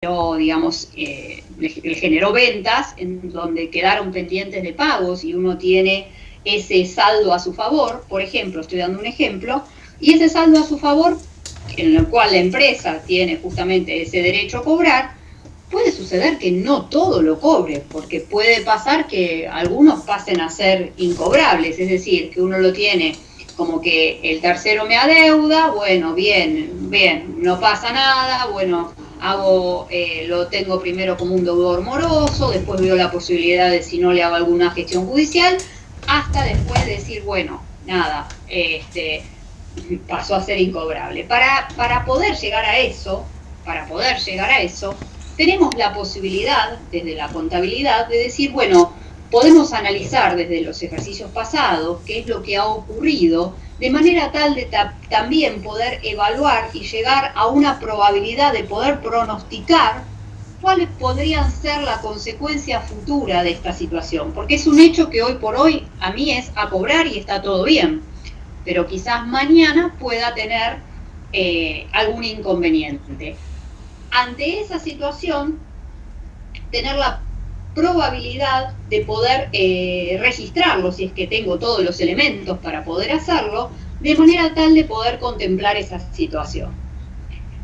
digamos, le generó ventas en donde quedaron pendientes de pagos y uno tiene ese saldo a su favor, por ejemplo, estoy dando un ejemplo, y ese saldo a su favor, en el cual la empresa tiene justamente ese derecho a cobrar, puede suceder que no todo lo cobre, porque puede pasar que algunos pasen a ser incobrables, es decir, que uno lo tiene como que el tercero me adeuda, bueno, bien, no pasa nada, bueno, lo tengo primero como un deudor moroso, después veo la posibilidad de si no le hago alguna gestión judicial, hasta después decir, bueno, nada, pasó a ser incobrable. Para poder llegar a eso, tenemos la posibilidad, desde la contabilidad, de decir, bueno, podemos analizar desde los ejercicios pasados qué es lo que ha ocurrido, de manera tal de también poder evaluar y llegar a una probabilidad de poder pronosticar cuáles podrían ser la consecuencia futura de esta situación. Porque es un hecho que hoy por hoy a mí es a cobrar y está todo bien, pero quizás mañana pueda tener algún inconveniente. Ante esa situación, tener la probabilidad de poder registrarlo, si es que tengo todos los elementos para poder hacerlo, de manera tal de poder contemplar esa situación.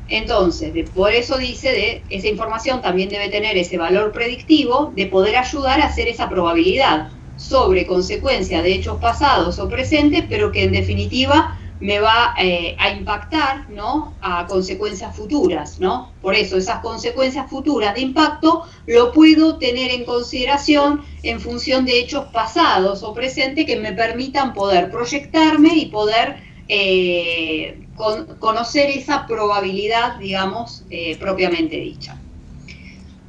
Entonces, por eso dice, esa información también debe tener ese valor predictivo de poder ayudar a hacer esa probabilidad sobre consecuencia de hechos pasados o presentes, pero que en definitiva me va a impactar, ¿no?, a consecuencias futuras, ¿no? Por eso esas consecuencias futuras de impacto lo puedo tener en consideración en función de hechos pasados o presentes que me permitan poder proyectarme y poder conocer esa probabilidad, digamos, propiamente dicha.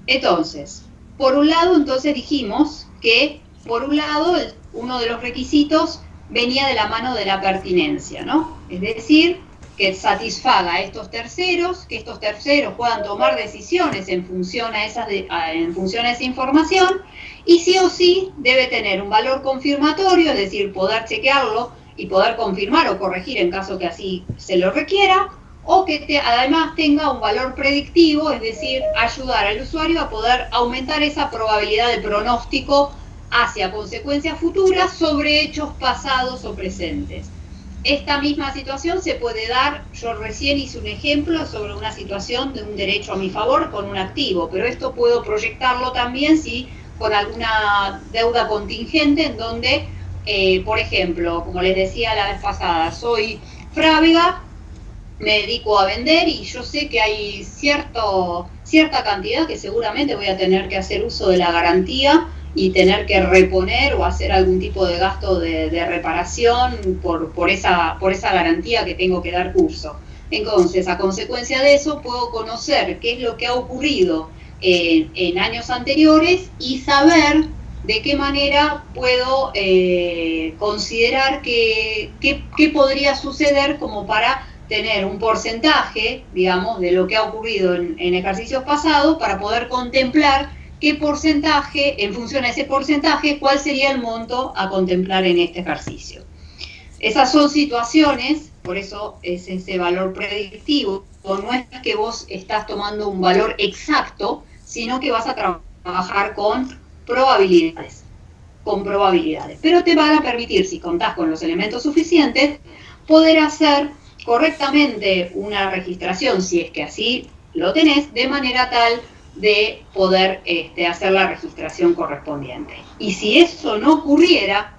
Entonces, por un lado, entonces dijimos que, por un lado, uno de los requisitos venía de la mano de la pertinencia, ¿no? Es decir, que satisfaga a estos terceros, que estos terceros puedan tomar decisiones en función a esa información, y sí o sí debe tener un valor confirmatorio, es decir, poder chequearlo y poder confirmar o corregir en caso que así se lo requiera, o que además tenga un valor predictivo, es decir, ayudar al usuario a poder aumentar esa probabilidad de pronóstico hacia consecuencias futuras sobre hechos pasados o presentes. Esta misma situación se puede dar, yo recién hice un ejemplo sobre una situación de un derecho a mi favor con un activo, pero esto puedo proyectarlo también si con alguna deuda contingente en donde, por ejemplo, como les decía la vez pasada, soy Frávega, me dedico a vender y yo sé que hay cierta cantidad que seguramente voy a tener que hacer uso de la garantía y tener que reponer o hacer algún tipo de gasto de reparación por esa garantía que tengo que dar curso. Entonces, a consecuencia de eso, puedo conocer qué es lo que ha ocurrido en años anteriores y saber de qué manera puedo considerar qué podría suceder como para tener un porcentaje, digamos, de lo que ha ocurrido en ejercicios pasados para poder contemplar qué porcentaje, en función a ese porcentaje, cuál sería el monto a contemplar en este ejercicio. Esas son situaciones, por eso es ese valor predictivo, no es que vos estás tomando un valor exacto, sino que vas a trabajar con probabilidades. Pero te van a permitir, si contás con los elementos suficientes, poder hacer correctamente una registración, si es que así lo tenés, de manera tal de poder hacer la registración correspondiente. Y si eso no ocurriera,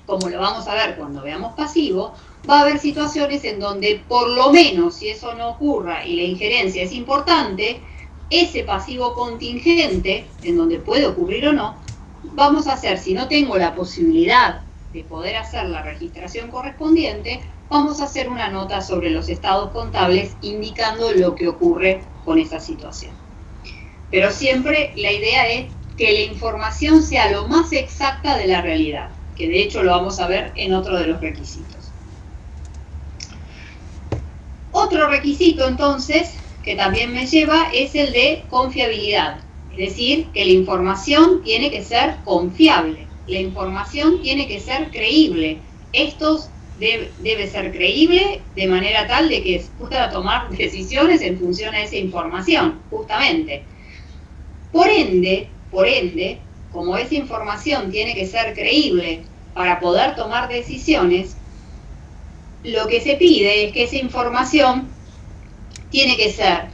como lo vamos a ver cuando veamos pasivo, va a haber situaciones en donde, por lo menos, si eso no ocurra y la injerencia es importante, ese pasivo contingente, en donde puede ocurrir o no, vamos a hacer, si no tengo la posibilidad de poder hacer la registración correspondiente, vamos a hacer una nota sobre los estados contables indicando lo que ocurre con esa situación. Pero siempre la idea es que la información sea lo más exacta de la realidad, que de hecho lo vamos a ver en otro de los requisitos. Otro requisito entonces, que también me lleva, es el de confiabilidad. Es decir, que la información tiene que ser confiable, la información tiene que ser creíble. Estos debe ser creíble de manera tal de que pueda tomar decisiones en función a esa información, justamente. Por ende, como esa información tiene que ser creíble para poder tomar decisiones, lo que se pide es que esa información tiene que ser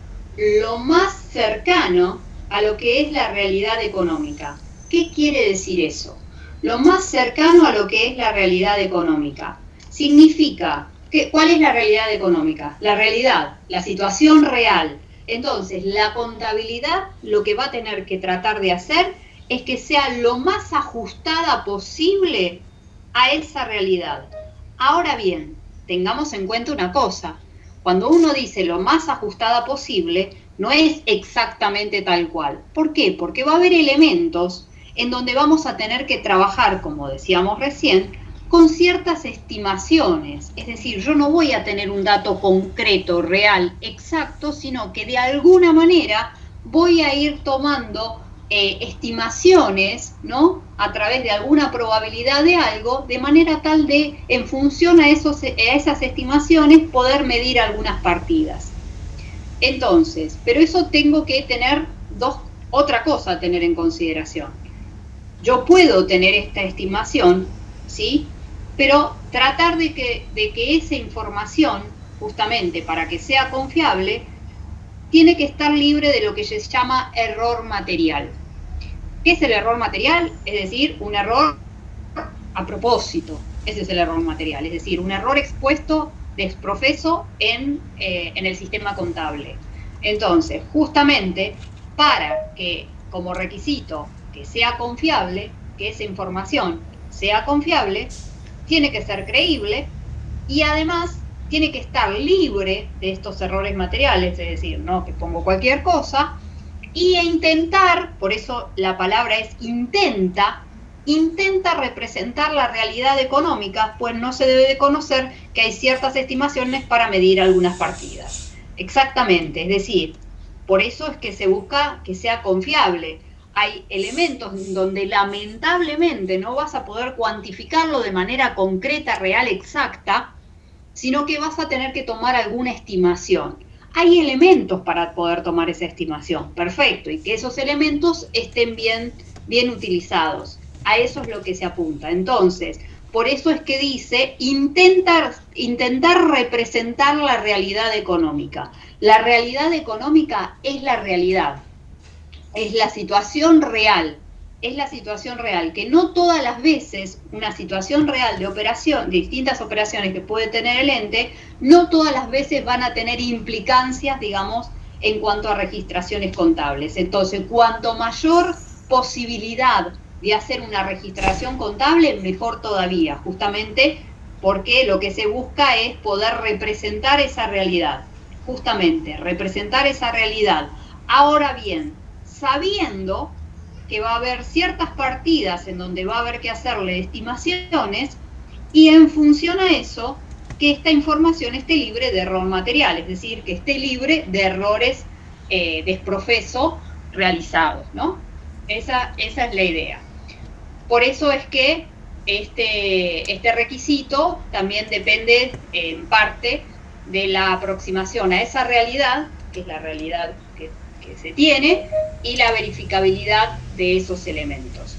lo más cercano a lo que es la realidad económica. ¿Qué quiere decir eso? Lo más cercano a lo que es la realidad económica. Significa, ¿cuál es la realidad económica? La realidad, la situación real. Entonces, la contabilidad lo que va a tener que tratar de hacer es que sea lo más ajustada posible a esa realidad. Ahora bien, tengamos en cuenta una cosa. Cuando uno dice lo más ajustada posible, no es exactamente tal cual. ¿Por qué? Porque va a haber elementos en donde vamos a tener que trabajar, como decíamos recién, con ciertas estimaciones. Es decir, yo no voy a tener un dato concreto, real, exacto, sino que de alguna manera voy a ir tomando estimaciones, ¿no? A través de alguna probabilidad de algo, de manera tal de, en función a esas estimaciones, poder medir algunas partidas. Entonces, pero eso tengo que tener otra cosa a tener en consideración. Yo puedo tener esta estimación, ¿sí? Pero tratar de que esa información, justamente para que sea confiable, tiene que estar libre de lo que se llama error material. ¿Qué es el error material? Es decir, un error a propósito. Ese es el error material, es decir, un error expuesto desprofeso en el sistema contable. Entonces, justamente, para que como requisito que sea confiable, que esa información sea confiable, tiene que ser creíble y además tiene que estar libre de estos errores materiales, es decir, no que pongo cualquier cosa, y intentar, por eso la palabra es intenta representar la realidad económica, pues no se debe de conocer que hay ciertas estimaciones para medir algunas partidas. Exactamente, es decir, por eso es que se busca que sea confiable. Hay elementos donde lamentablemente no vas a poder cuantificarlo de manera concreta, real, exacta, sino que vas a tener que tomar alguna estimación. Hay elementos para poder tomar esa estimación, perfecto, y que esos elementos estén bien utilizados. A eso es lo que se apunta. Entonces, por eso es que dice intentar representar la realidad económica. La realidad económica es la realidad, es la situación real, que no todas las veces una situación real de operación, de distintas operaciones que puede tener el ente, no todas las veces van a tener implicancias, digamos, en cuanto a registraciones contables. Entonces, cuanto mayor posibilidad de hacer una registración contable, mejor todavía, justamente porque lo que se busca es poder representar esa realidad, justamente, representar esa realidad. Ahora bien, sabiendo que va a haber ciertas partidas en donde va a haber que hacerle estimaciones y en función a eso, que esta información esté libre de error material, es decir, que esté libre de errores desprofeso realizados, ¿no? Esa es la idea. Por eso es que este requisito también depende en parte de la aproximación a esa realidad, que es la realidad que se tiene, y la verificabilidad de esos elementos.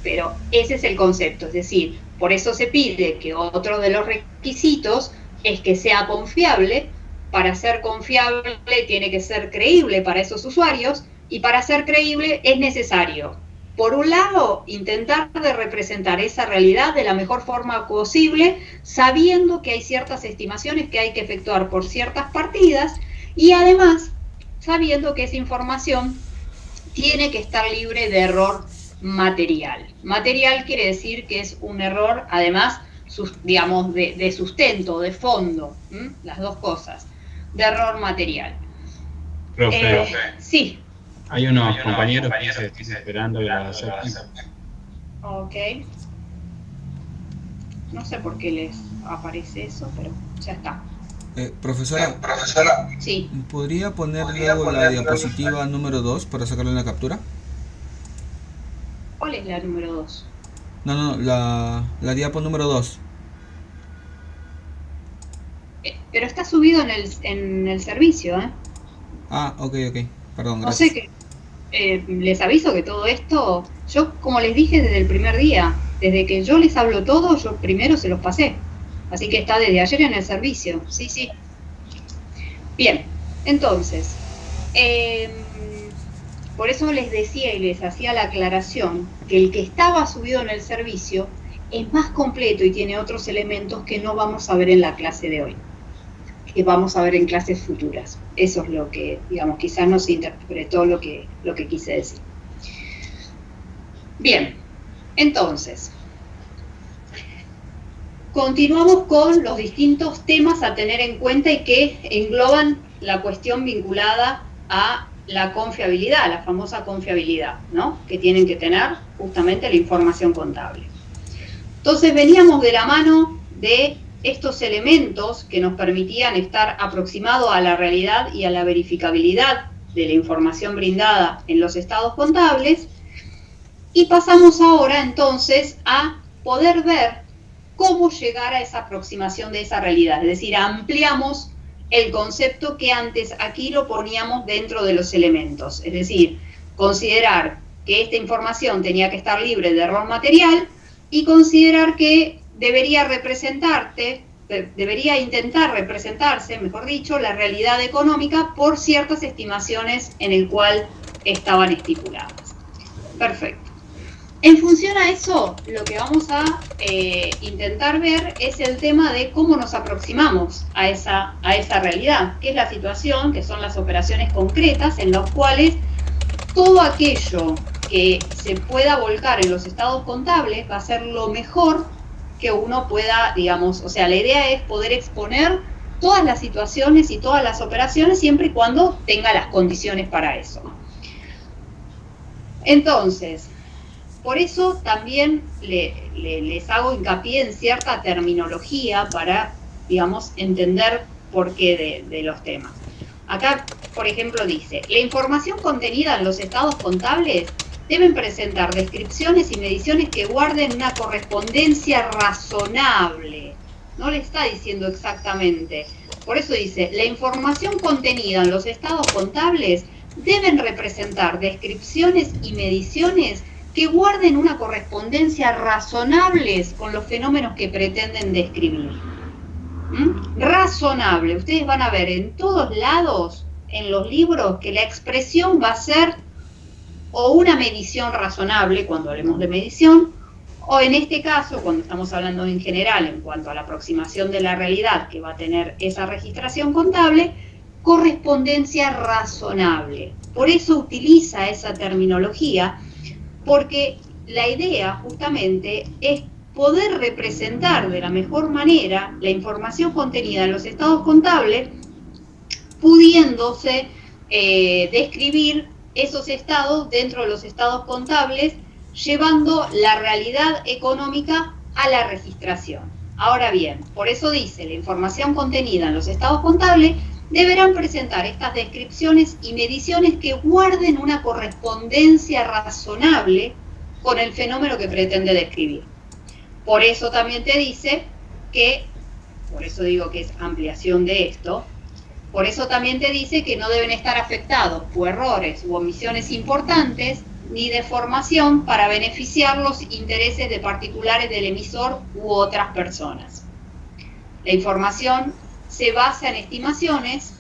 Pero ese es el concepto, es decir, por eso se pide que otro de los requisitos es que sea confiable. Para ser confiable tiene que ser creíble para esos usuarios, y para ser creíble es necesario, por un lado, intentar de representar esa realidad de la mejor forma posible, sabiendo que hay ciertas estimaciones que hay que efectuar por ciertas partidas, y además sabiendo que esa información tiene que estar libre de error material. Material quiere decir que es un error, además, digamos, de sustento, de fondo, las dos cosas, de error material. Profe, sí. Hay unos compañeros que se están esperando que la acepten. Ok. No sé por qué les aparece eso, pero ya está. Profesora, sí. ¿Podría poner luego la diapositiva número 2 para sacarle una captura? ¿Cuál es la número 2? No, la diapo número 2. pero está subido en el servicio, ¿eh? Ah, ok, perdón, No sé gracias. les aviso que todo esto, yo como les dije desde el primer día, desde que yo les hablo todo, yo primero se los pasé. Así que está desde ayer en el servicio, sí, sí. Bien, entonces, por eso les decía y les hacía la aclaración que el que estaba subido en el servicio es más completo y tiene otros elementos que no vamos a ver en la clase de hoy, que vamos a ver en clases futuras. Eso es lo que, digamos, quizás no se interpretó lo que quise decir. Bien, entonces, continuamos con los distintos temas a tener en cuenta y que engloban la cuestión vinculada a la confiabilidad, la famosa confiabilidad, ¿no? Que tienen que tener justamente la información contable. Entonces veníamos de la mano de estos elementos que nos permitían estar aproximados a la realidad y a la verificabilidad de la información brindada en los estados contables, y pasamos ahora entonces a poder ver cómo llegar a esa aproximación de esa realidad, es decir, ampliamos el concepto que antes aquí lo poníamos dentro de los elementos, es decir, considerar que esta información tenía que estar libre de error material y considerar que debería intentar representarse, mejor dicho, la realidad económica por ciertas estimaciones en el cual estaban estipuladas. Perfecto. En función a eso, lo que vamos a intentar ver es el tema de cómo nos aproximamos a esa realidad, que es la situación, que son las operaciones concretas en las cuales todo aquello que se pueda volcar en los estados contables va a ser lo mejor que uno pueda, digamos, o sea, la idea es poder exponer todas las situaciones y todas las operaciones siempre y cuando tenga las condiciones para eso. Entonces, por eso también les hago hincapié en cierta terminología para, digamos, entender por qué de los temas. Acá, por ejemplo, dice, la información contenida en los estados contables deben presentar descripciones y mediciones que guarden una correspondencia razonable. No le está diciendo exactamente. Por eso dice, la información contenida en los estados contables deben representar descripciones y mediciones que guarden una correspondencia razonable con los fenómenos que pretenden describir. Razonable. Ustedes van a ver en todos lados, en los libros, que la expresión va a ser o una medición razonable, cuando hablemos de medición, o en este caso, cuando estamos hablando en general en cuanto a la aproximación de la realidad que va a tener esa registración contable, correspondencia razonable. Por eso utiliza esa terminología, porque la idea justamente es poder representar de la mejor manera la información contenida en los estados contables, pudiéndose describir esos estados dentro de los estados contables, llevando la realidad económica a la registración. Ahora bien, por eso dice, la información contenida en los estados contables deberán presentar estas descripciones y mediciones que guarden una correspondencia razonable con el fenómeno que pretende describir. Por eso también te dice que, por eso digo que es ampliación de esto, por eso también te dice que no deben estar afectados por errores u omisiones importantes ni deformación para beneficiar los intereses de particulares del emisor u otras personas. La información se basa en estimaciones,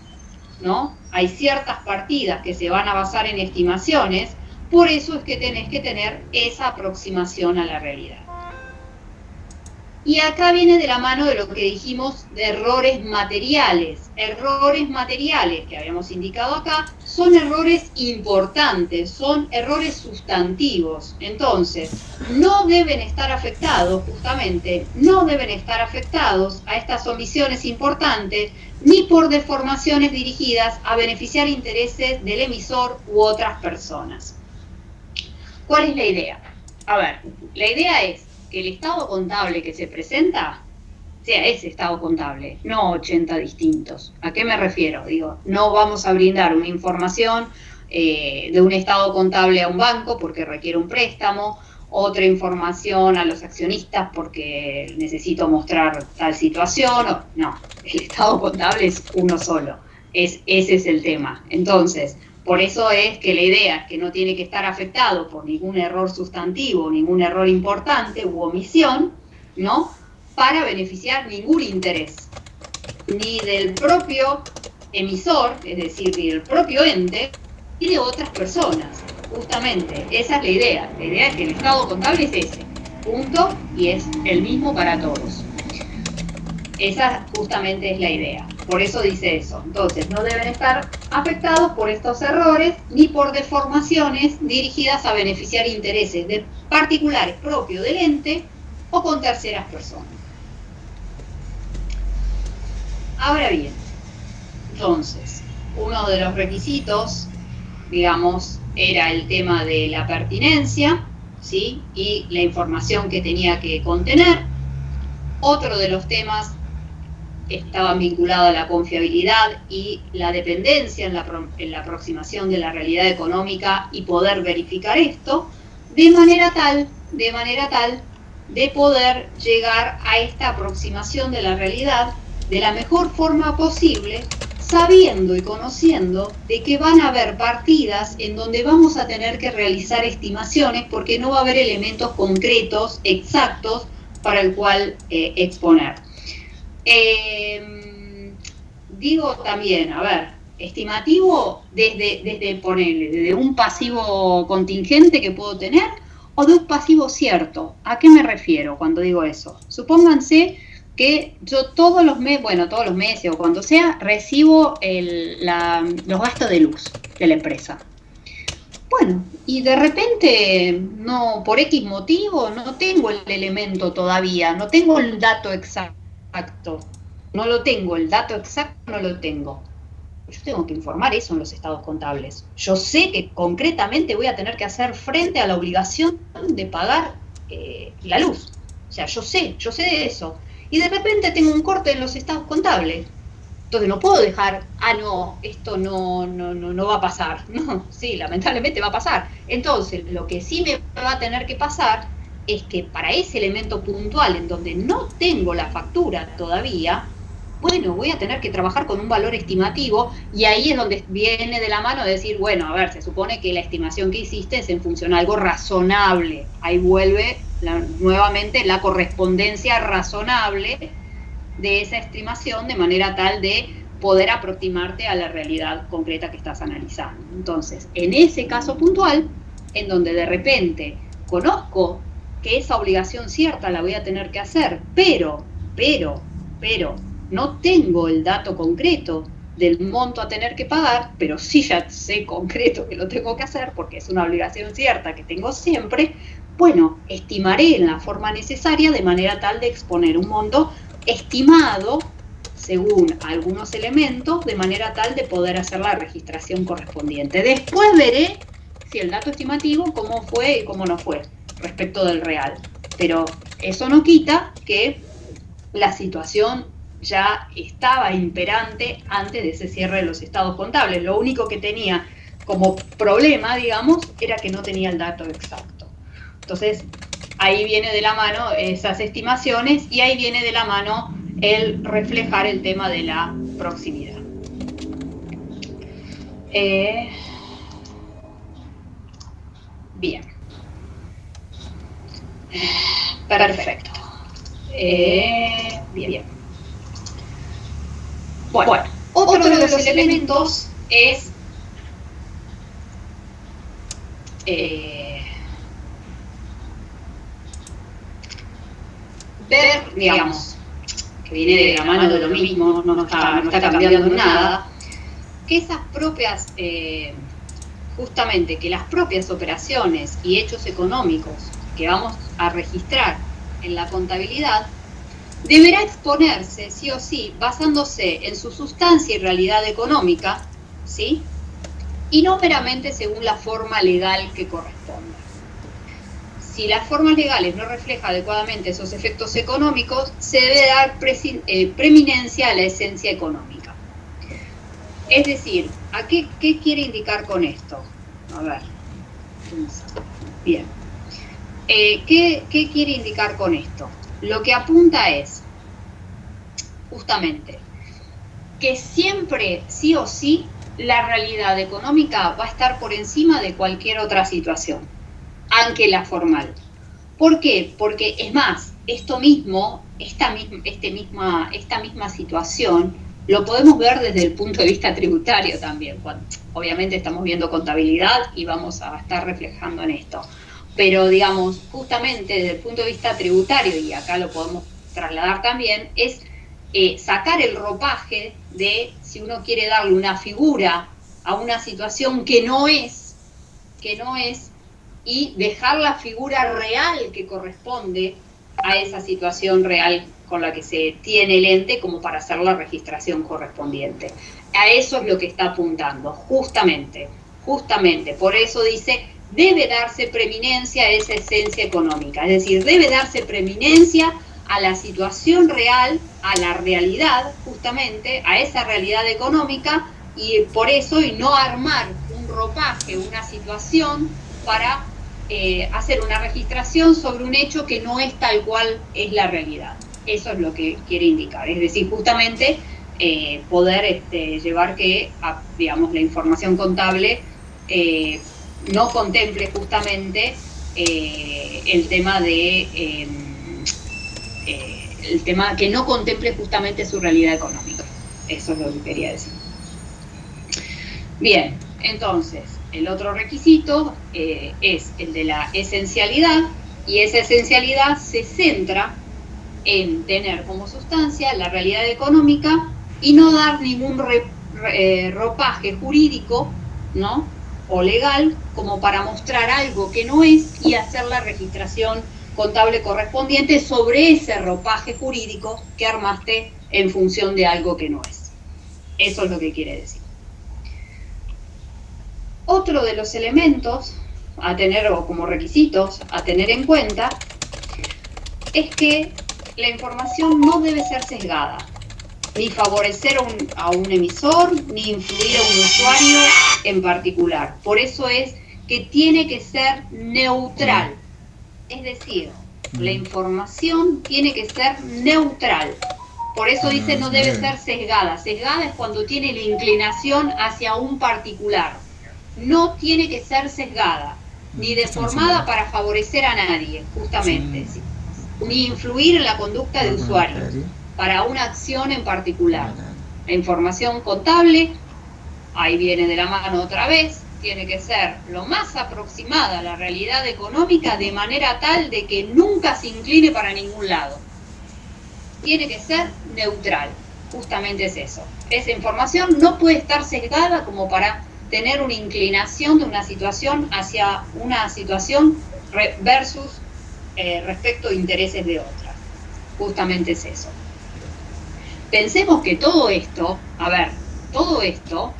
¿no? Hay ciertas partidas que se van a basar en estimaciones, por eso es que tenés que tener esa aproximación a la realidad. Y acá viene de la mano de lo que dijimos de errores materiales. Errores materiales que habíamos indicado acá son errores importantes, son errores sustantivos. Entonces, no deben estar afectados, justamente, no deben estar afectados a estas omisiones importantes ni por deformaciones dirigidas a beneficiar intereses del emisor u otras personas. ¿Cuál es la idea? A ver, la idea es que el estado contable que se presenta sea ese estado contable, no 80 distintos. ¿A qué me refiero? Digo, no vamos a brindar una información de un estado contable a un banco porque requiere un préstamo, otra información a los accionistas porque necesito mostrar tal situación. No, el estado contable es uno solo. Ese es el tema. Entonces, por eso es que la idea es que no tiene que estar afectado por ningún error sustantivo, ningún error importante u omisión, ¿no? Para beneficiar ningún interés, ni del propio emisor, es decir, ni del propio ente, ni de otras personas. Justamente, esa es la idea. La idea es que el estado contable es ese, punto, y es el mismo para todos. Esa justamente es la idea. Por eso dice eso. Entonces, no deben estar afectados por estos errores ni por deformaciones dirigidas a beneficiar intereses de particulares propios del ente o con terceras personas. Ahora bien, entonces, uno de los requisitos, digamos, era el tema de la pertinencia, ¿sí? Y la información que tenía que contener. Otro de los temas estaban vinculados a la confiabilidad y la dependencia en la aproximación de la realidad económica y poder verificar esto de manera tal de poder llegar a esta aproximación de la realidad de la mejor forma posible, sabiendo y conociendo de que van a haber partidas en donde vamos a tener que realizar estimaciones porque no va a haber elementos concretos, exactos, para el cual exponer. Digo también, a ver, estimativo desde un pasivo contingente que puedo tener o de un pasivo cierto. ¿A qué me refiero cuando digo eso? Supónganse que yo todos los meses o cuando sea, recibo los gastos de luz de la empresa. Bueno, y de repente, no, por X motivo, no tengo el elemento todavía, no tengo el dato exacto, no lo tengo, el dato exacto no lo tengo. Yo tengo que informar eso en los estados contables. Yo sé que concretamente voy a tener que hacer frente a la obligación de pagar la luz. O sea, yo sé de eso. Y de repente tengo un corte en los estados contables. Entonces no puedo dejar, no, esto no va a pasar. No, sí, lamentablemente va a pasar. Entonces, lo que sí me va a tener que pasar es que para ese elemento puntual en donde no tengo la factura todavía, bueno, voy a tener que trabajar con un valor estimativo y ahí es donde viene de la mano de decir, bueno, a ver, se supone que la estimación que hiciste es en función a algo razonable. Ahí vuelve nuevamente la correspondencia razonable de esa estimación de manera tal de poder aproximarte a la realidad concreta que estás analizando. Entonces, en ese caso puntual, en donde de repente conozco que esa obligación cierta la voy a tener que hacer, pero no tengo el dato concreto del monto a tener que pagar, pero sí ya sé concreto que lo tengo que hacer porque es una obligación cierta que tengo siempre, bueno, estimaré en la forma necesaria de manera tal de exponer un monto estimado según algunos elementos, de manera tal de poder hacer la registración correspondiente. Después veré si el dato estimativo, cómo fue y cómo no fue respecto del real. Pero eso no quita que la situación ya estaba imperante antes de ese cierre de los estados contables. Lo único que tenía como problema, digamos, era que no tenía el dato exacto. Entonces, ahí viene de la mano esas estimaciones y ahí viene de la mano el reflejar el tema de la proximidad. Bien. Perfecto. Bien. Bueno, otro de los elementos es ver, digamos, que viene de la mano de lo mismo, no está cambiando nada, que esas propias, justamente que las propias operaciones y hechos económicos que vamos a registrar en la contabilidad, deberá exponerse, sí o sí, basándose en su sustancia y realidad económica, ¿sí? Y no meramente según la forma legal que corresponda. Si las formas legales no reflejan adecuadamente esos efectos económicos, se debe dar preeminencia a la esencia económica. Es decir, ¿a qué quiere indicar con esto? A ver. Bien. ¿Qué quiere indicar con esto? Lo que apunta es, justamente, que siempre, sí o sí, la realidad económica va a estar por encima de cualquier otra situación, aunque la formal. ¿Por qué? Porque, es más, esta misma situación lo podemos ver desde el punto de vista tributario también. Obviamente estamos viendo contabilidad y vamos a estar reflejando en esto. Pero, digamos, justamente desde el punto de vista tributario, y acá lo podemos trasladar también, es sacar el ropaje de si uno quiere darle una figura a una situación que no es, y dejar la figura real que corresponde a esa situación real con la que se tiene el ente como para hacer la registración correspondiente. A eso es lo que está apuntando, justamente. Por eso dice, debe darse preeminencia a esa esencia económica, es decir, debe darse preeminencia a la situación real, a la realidad, justamente, a esa realidad económica, y por eso, y no armar un ropaje, una situación para hacer una registración sobre un hecho que no es tal cual es la realidad. Eso es lo que quiere indicar, es decir, justamente poder llevar que, digamos, la información contable no contemple justamente el tema que no contemple justamente su realidad económica. Eso es lo que quería decir. Bien, entonces, el otro requisito es el de la esencialidad, y esa esencialidad se centra en tener como sustancia la realidad económica y no dar ningún ropaje jurídico, ¿no?, o legal como para mostrar algo que no es y hacer la registración contable correspondiente sobre ese ropaje jurídico que armaste en función de algo que no es. Eso es lo que quiere decir. Otro de los elementos a tener, o como requisitos a tener en cuenta, es que la información no debe ser sesgada, ni favorecer a un emisor, ni influir a un usuario en particular. Por eso es que tiene que ser neutral. Es decir, la información tiene que ser neutral. Por eso dice no debe ser sesgada. Sesgada es cuando tiene la inclinación hacia un particular. No tiene que ser sesgada, ni deformada para favorecer a nadie, justamente, ni influir en la conducta de usuario para una acción en particular. La información contable, ahí viene de la mano otra vez, tiene que ser lo más aproximada a la realidad económica de manera tal de que nunca se incline para ningún lado. Tiene que ser neutral, justamente es eso. Esa información no puede estar sesgada como para tener una inclinación de una situación hacia una situación versus respecto de intereses de otras. Justamente es eso. Pensemos que todo esto, todo esto,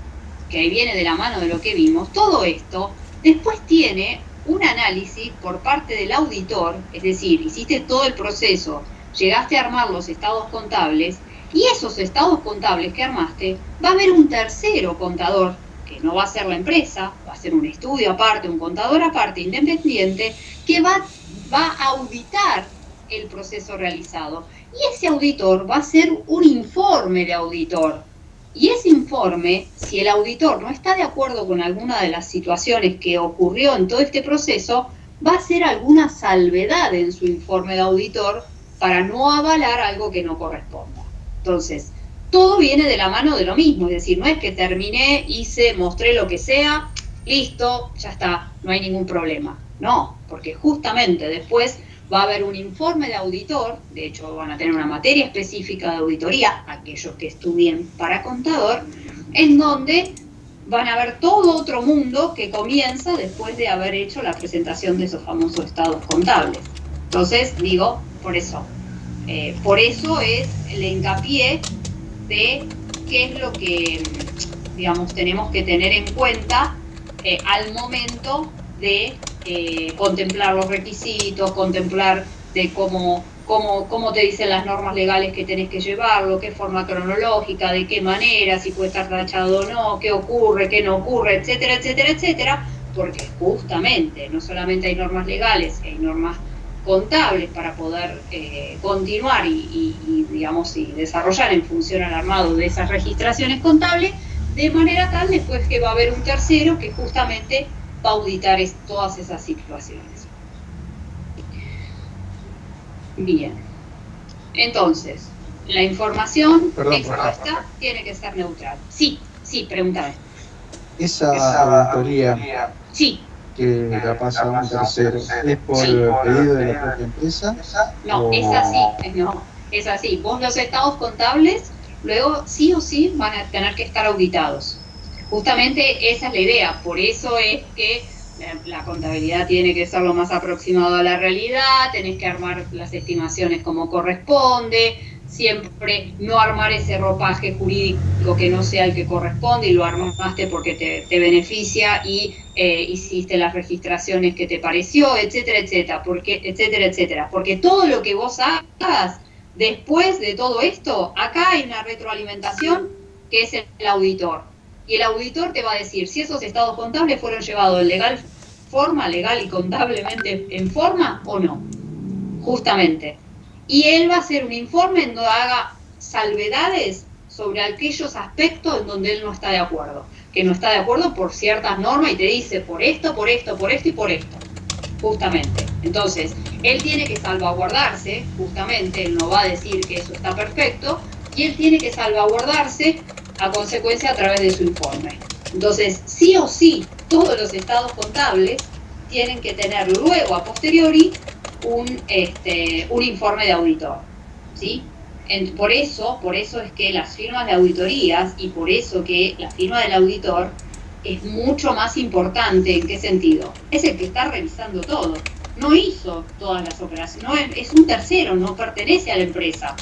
que ahí viene de la mano de lo que vimos, todo esto después tiene un análisis por parte del auditor, es decir, hiciste todo el proceso, llegaste a armar los estados contables, y esos estados contables que armaste, va a haber un tercero contador, que no va a ser la empresa, va a ser un estudio aparte, un contador aparte, independiente, que va a auditar el proceso realizado. Y ese auditor va a hacer un informe de auditor. Y ese informe, si el auditor no está de acuerdo con alguna de las situaciones que ocurrió en todo este proceso, va a hacer alguna salvedad en su informe de auditor para no avalar algo que no corresponda. Entonces, todo viene de la mano de lo mismo, es decir, no es que terminé, hice, mostré lo que sea, listo, ya está, no hay ningún problema. No, porque justamente después va a haber un informe de auditor, de hecho van a tener una materia específica de auditoría, aquellos que estudien para contador, en donde van a ver todo otro mundo que comienza después de haber hecho la presentación de esos famosos estados contables. Entonces, digo, por eso es el hincapié de qué es lo que, digamos, tenemos que tener en cuenta al momento de contemplar los requisitos, contemplar de cómo te dicen las normas legales que tenés que llevarlo, qué forma cronológica, de qué manera, si puede estar tachado o no, qué ocurre, qué no ocurre, etcétera, etcétera, etcétera. porque justamente no solamente hay normas legales, hay normas contables para poder continuar y digamos, y desarrollar en función al armado de esas registraciones contables, de manera tal después que va a haber un tercero que justamente va a auditar todas esas situaciones. Bien, entonces, la información expuesta tiene que ser neutral. Sí, pregúntame. Esa auditoría Sí. que la pasa a un tercero, ¿es por pedido de la propia empresa? No, es así, no, es así. Vos los estados contables, luego sí o sí van a tener que estar auditados. Justamente esa es la idea, por eso es que la contabilidad tiene que ser lo más aproximado a la realidad, tenés que armar las estimaciones como corresponde, siempre no armar ese ropaje jurídico que no sea el que corresponde y lo armaste porque te beneficia y hiciste las registraciones que te pareció, etcétera, etcétera, porque todo lo que vos hagas después de todo esto, acá hay una retroalimentación que es el auditor. Y el auditor te va a decir si esos estados contables fueron llevados en legal y contablemente en forma o no, justamente. Y él va a hacer un informe en donde haga salvedades sobre aquellos aspectos en donde él no está de acuerdo, que no está de acuerdo por ciertas normas y te dice por esto y por esto, justamente. Entonces, él tiene que salvaguardarse, justamente, él no va a decir que eso está perfecto, y él tiene que salvaguardarse a consecuencia a través de su informe. Entonces, sí o sí, todos los estados contables tienen que tener luego, a posteriori, un informe de auditor, ¿sí? Por eso es que las firmas de auditorías y por eso que la firma del auditor es mucho más importante. ¿En qué sentido? Es el que está revisando todo. No hizo todas las operaciones, no es un tercero, no pertenece a la empresa.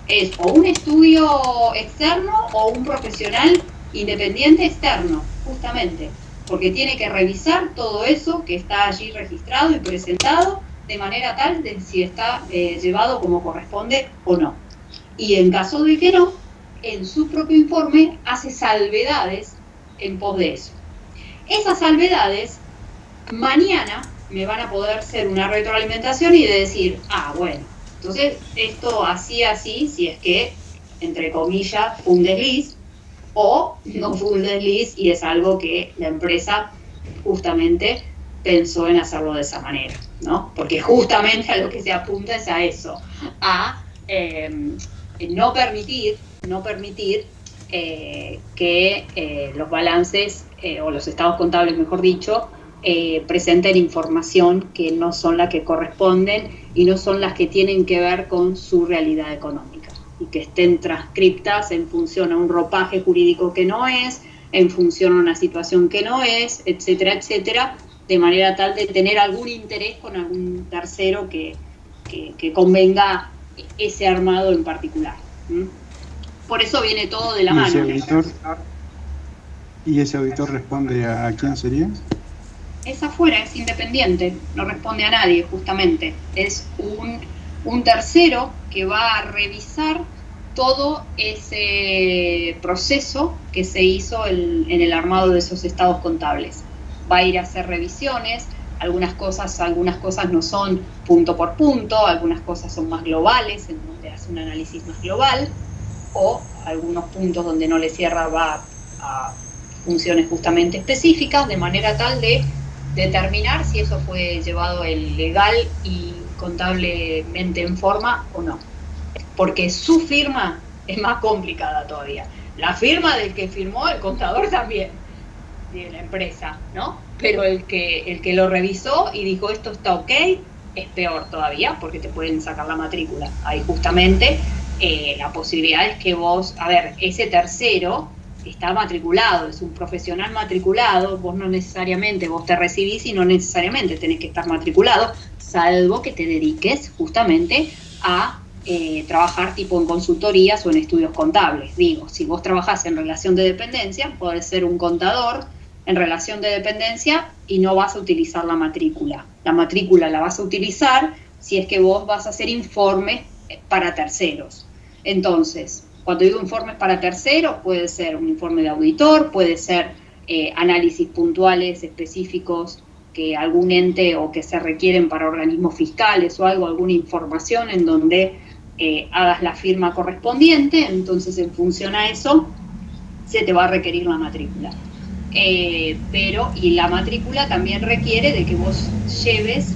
Es o un estudio externo o un profesional independiente externo, justamente, porque tiene que revisar todo eso que está allí registrado y presentado de manera tal de si está llevado como corresponde o no. Y en caso de que no, en su propio informe hace salvedades en pos de eso. Esas salvedades mañana me van a poder hacer una retroalimentación y de decir, bueno, entonces esto así, si es que, entre comillas, fue un desliz, o no fue un desliz y es algo que la empresa justamente pensó en hacerlo de esa manera, ¿no? Porque justamente a lo que se apunta es a eso, a no permitir que los balances, o los estados contables, mejor dicho, presenten información que no son las que corresponden y no son las que tienen que ver con su realidad económica, y que estén transcriptas en función a un ropaje jurídico que no es, en función a una situación que no es, etcétera, etcétera, de manera tal de tener algún interés con algún tercero que convenga ese armado en particular. Por eso viene todo de la mano. ¿Y ese auditor responde a quién sería? Es afuera, es independiente, no responde a nadie, justamente. Es un tercero que va a revisar todo ese proceso que se hizo en el armado de esos estados contables. Va a ir a hacer revisiones, algunas cosas no son punto por punto, algunas cosas son más globales, en donde hace un análisis más global, o algunos puntos donde no le cierra va a funciones justamente específicas, de manera tal de determinar si eso fue llevado legal y contablemente en forma o no. Porque su firma es más complicada todavía. La firma del que firmó, el contador también, de la empresa, ¿no? Pero el que lo revisó y dijo esto está ok, es peor todavía, porque te pueden sacar la matrícula. Ahí justamente la posibilidad es que vos, ese tercero está matriculado, es un profesional matriculado, vos te recibís y no necesariamente tenés que estar matriculado, salvo que te dediques justamente a trabajar tipo en consultorías o en estudios contables. Digo, si vos trabajás en relación de dependencia, podés ser un contador en relación de dependencia y no vas a utilizar la matrícula. La matrícula la vas a utilizar si es que vos vas a hacer informes para terceros. Entonces, cuando digo informes para terceros, puede ser un informe de auditor, puede ser análisis puntuales, específicos, que algún ente o que se requieren para organismos fiscales o algo, alguna información en donde hagas la firma correspondiente, entonces en función a eso se te va a requerir la matrícula. Y la matrícula también requiere de que vos lleves,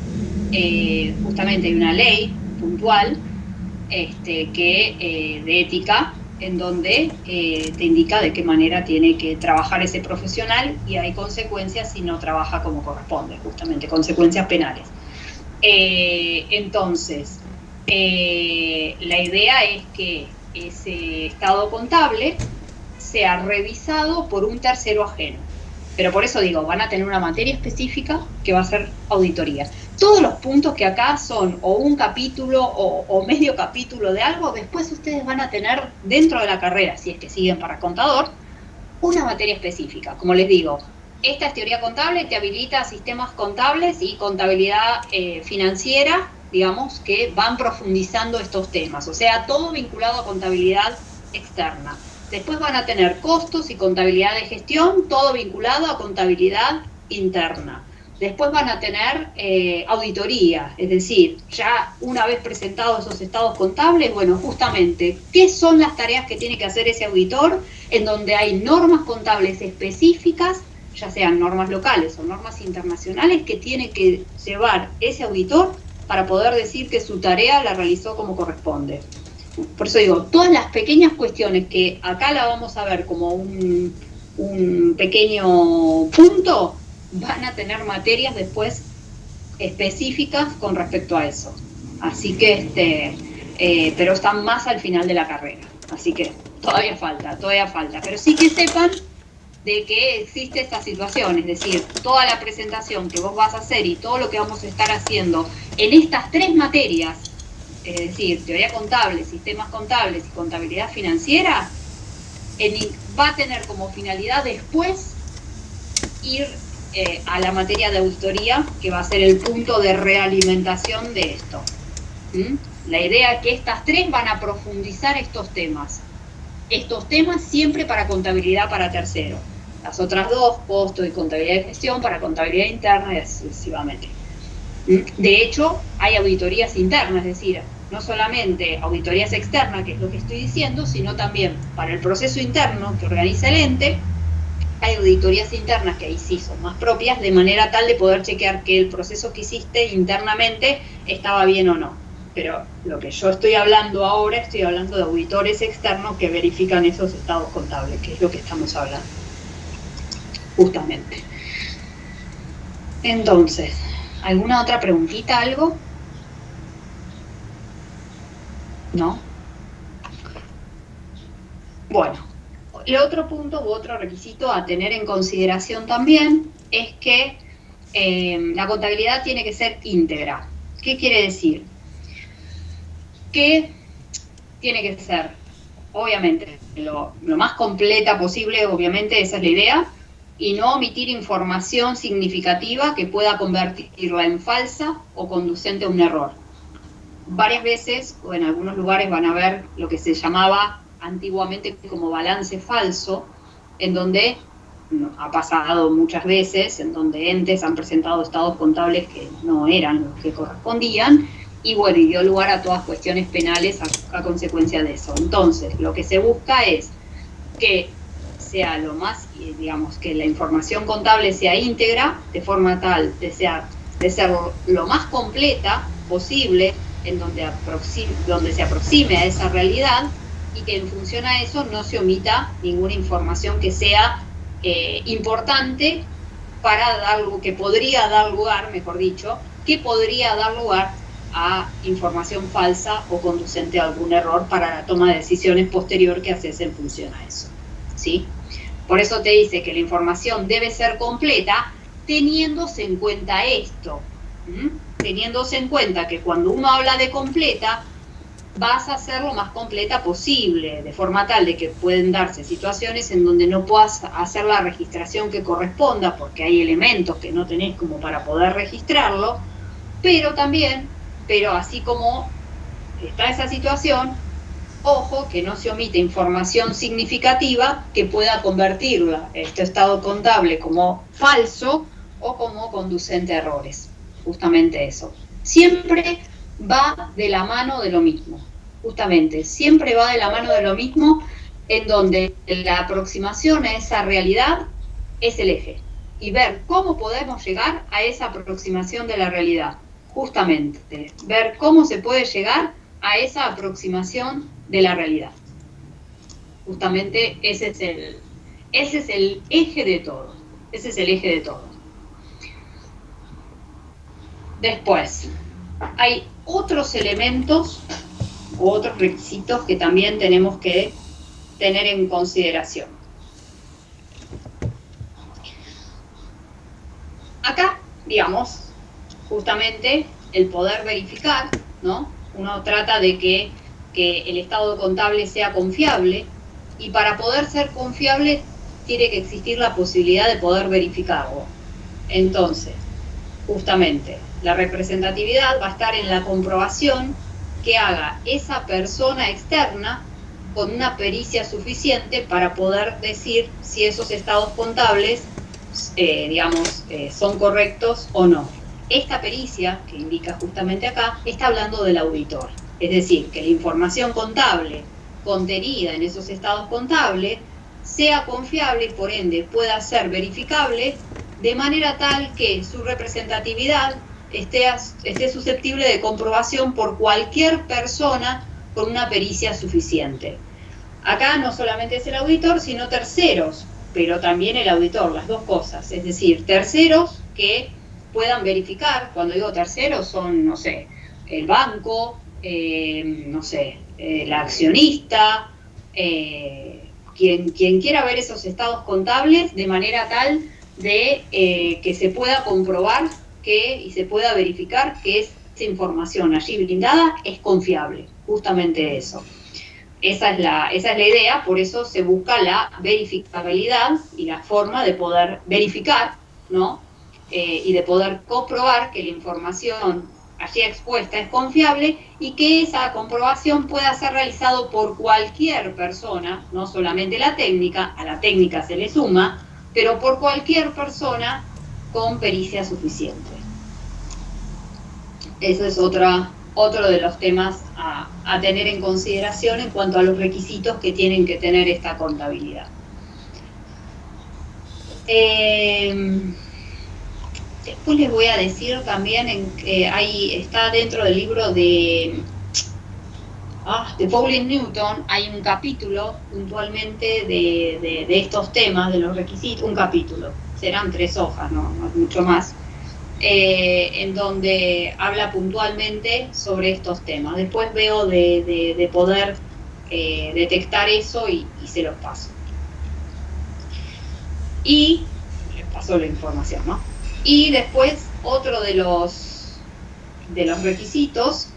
justamente hay una ley puntual de ética, en donde te indica de qué manera tiene que trabajar ese profesional, y hay consecuencias si no trabaja como corresponde, justamente, consecuencias penales. Entonces, la idea es que ese estado contable sea revisado por un tercero ajeno. Pero por eso digo, van a tener una materia específica que va a ser auditoría. Todos los puntos que acá son o un capítulo o medio capítulo de algo, después ustedes van a tener dentro de la carrera, si es que siguen para contador, una materia específica. Como les digo, esta es teoría contable, te habilita sistemas contables y contabilidad financiera, digamos, que van profundizando estos temas. O sea, todo vinculado a contabilidad externa. Después van a tener costos y contabilidad de gestión, todo vinculado a contabilidad interna. Después van a tener auditoría, es decir, ya una vez presentados esos estados contables, bueno, justamente, ¿qué son las tareas que tiene que hacer ese auditor? En donde hay normas contables específicas, ya sean normas locales o normas internacionales, que tiene que llevar ese auditor para poder decir que su tarea la realizó como corresponde. Por eso digo, todas las pequeñas cuestiones que acá la vamos a ver como un pequeño punto, van a tener materias después específicas con respecto a eso. Así que, pero están más al final de la carrera. Así que todavía falta. Pero sí que sepan de que existe esta situación, es decir, toda la presentación que vos vas a hacer y todo lo que vamos a estar haciendo en estas 3 materias, es decir, teoría contable, sistemas contables y contabilidad financiera, va a tener como finalidad después ir a la materia de auditoría, que va a ser el punto de realimentación de esto. La idea es que estas 3 van a profundizar estos temas siempre para contabilidad para tercero. Las otras 2, costo y contabilidad de gestión, para contabilidad interna y así sucesivamente. De hecho, hay auditorías internas, es decir, no solamente auditorías externas, que es lo que estoy diciendo, sino también para el proceso interno que organiza el ente, hay auditorías internas que ahí sí son más propias, de manera tal de poder chequear que el proceso que hiciste internamente estaba bien o no. Pero lo que yo estoy hablando ahora, estoy hablando de auditores externos que verifican esos estados contables, que es lo que estamos hablando, justamente. Entonces, ¿alguna otra preguntita, algo? ¿No? Bueno, el otro punto u otro requisito a tener en consideración también es que la contabilidad tiene que ser íntegra. ¿Qué quiere decir? Que tiene que ser, obviamente, lo más completa posible, obviamente, esa es la idea, y no omitir información significativa que pueda convertirla en falsa o conducente a un error. Varias veces, o en algunos lugares, van a ver lo que se llamaba antiguamente como balance falso, en donde ha pasado muchas veces, en donde entes han presentado estados contables que no eran los que correspondían, y bueno, y dio lugar a todas cuestiones penales a consecuencia de eso. Entonces, lo que se busca es que sea lo más, digamos, que la información contable sea íntegra, de forma tal de ser lo más completa posible, en donde se aproxime a esa realidad, y que en función a eso no se omita ninguna información que sea importante para dar algo que podría dar lugar, mejor dicho, que podría dar lugar a información falsa o conducente a algún error para la toma de decisiones posterior que haces en función a eso, ¿sí? Por eso te dice que la información debe ser completa teniéndose en cuenta esto, teniéndose en cuenta que cuando uno habla de completa, vas a hacer lo más completa posible, de forma tal de que pueden darse situaciones en donde no puedas hacer la registración que corresponda, porque hay elementos que no tenés como para poder registrarlo, pero así como está esa situación, Ojo, que no se omite información significativa que pueda convertirla, este estado contable, como falso o como conducente a errores. Justamente eso. Siempre va de la mano de lo mismo. Justamente, siempre va de la mano de lo mismo, en donde la aproximación a esa realidad es el eje. Y ver cómo podemos llegar a esa aproximación de la realidad. Justamente, ver cómo se puede llegar a esa aproximación de la realidad. Justamente ese es el eje de todo. Ese es el eje de todo. Después, hay otros elementos, otros requisitos que también tenemos que tener en consideración. Acá, digamos, justamente el poder verificar, ¿no? Uno trata de que el estado contable sea confiable, y para poder ser confiable tiene que existir la posibilidad de poder verificarlo. Entonces, justamente, la representatividad va a estar en la comprobación que haga esa persona externa con una pericia suficiente para poder decir si esos estados contables, son correctos o no. Esta pericia, que indica justamente acá, está hablando del auditor. Es decir, que la información contable contenida en esos estados contables sea confiable y por ende pueda ser verificable de manera tal que su representatividad esté susceptible de comprobación por cualquier persona con una pericia suficiente. Acá no solamente es el auditor, sino terceros, pero también el auditor, las dos cosas. Es decir, terceros que puedan verificar. Cuando digo terceros son, no sé, el banco, la accionista, quien quiera ver esos estados contables de manera tal de que se pueda comprobar y se pueda verificar que esa información allí brindada es confiable. Justamente eso. Esa es la idea, por eso se busca la verificabilidad y la forma de poder verificar, ¿no? Y de poder comprobar que la información allí expuesta es confiable y que esa comprobación pueda ser realizado por cualquier persona, no solamente la técnica, a la técnica se le suma, pero por cualquier persona con pericia suficiente. Ese es otro de los temas a tener en consideración en cuanto a los requisitos que tienen que tener esta contabilidad. Después les voy a decir también ahí está dentro del libro de Pauline Newton, hay un capítulo puntualmente de estos temas, de los requisitos, un capítulo, serán 3 hojas, no mucho más, en donde habla puntualmente sobre estos temas. Después veo de poder detectar eso y se los paso. Y les paso la información, ¿no? Y después, otro de los requisitos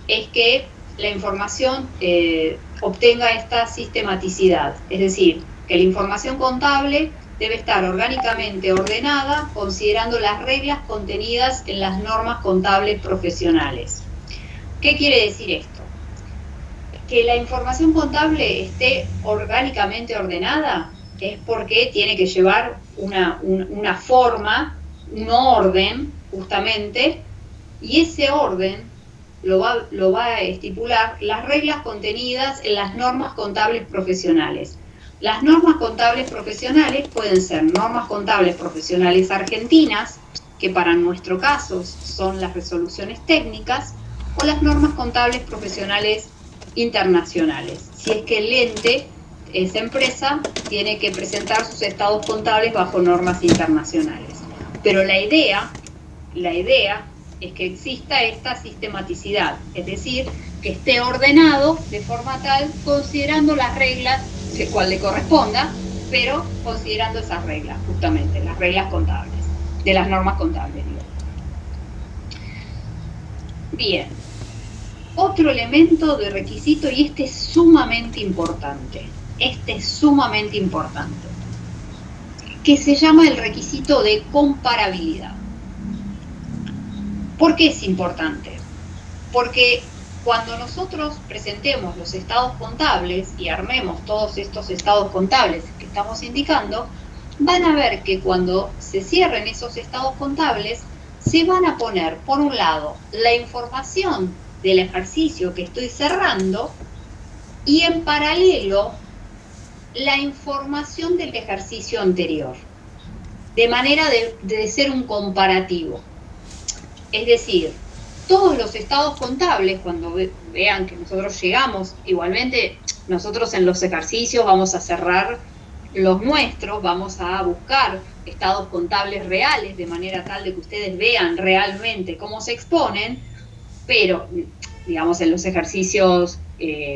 es que la información obtenga esta sistematicidad. Es decir, que la información contable debe estar orgánicamente ordenada, considerando las reglas contenidas en las normas contables profesionales. ¿Qué quiere decir esto? Que la información contable esté orgánicamente ordenada es porque tiene que llevar una forma, un orden, justamente, y ese orden lo va a estipular las reglas contenidas en las normas contables profesionales. Las normas contables profesionales pueden ser normas contables profesionales argentinas, que para nuestro caso son las resoluciones técnicas, o las normas contables profesionales internacionales, si es que el ente, esa empresa, tiene que presentar sus estados contables bajo normas internacionales. Pero la idea es que exista esta sistematicidad, es decir, que esté ordenado de forma tal, considerando las reglas, cual le corresponda, pero considerando esas reglas, justamente, las reglas contables, de las normas contables, digo. Bien, otro elemento de requisito, y este es sumamente importante, que se llama el requisito de comparabilidad. ¿Por qué es importante? Porque cuando nosotros presentemos los estados contables y armemos todos estos estados contables que estamos indicando, van a ver que cuando se cierren esos estados contables, se van a poner, por un lado, la información del ejercicio que estoy cerrando y en paralelo la información del ejercicio anterior, de manera de ser un comparativo. Es decir, todos los estados contables, cuando vean que nosotros llegamos, igualmente nosotros en los ejercicios vamos a cerrar los nuestros, vamos a buscar estados contables reales, de manera tal de que ustedes vean realmente cómo se exponen, pero, digamos, en los ejercicios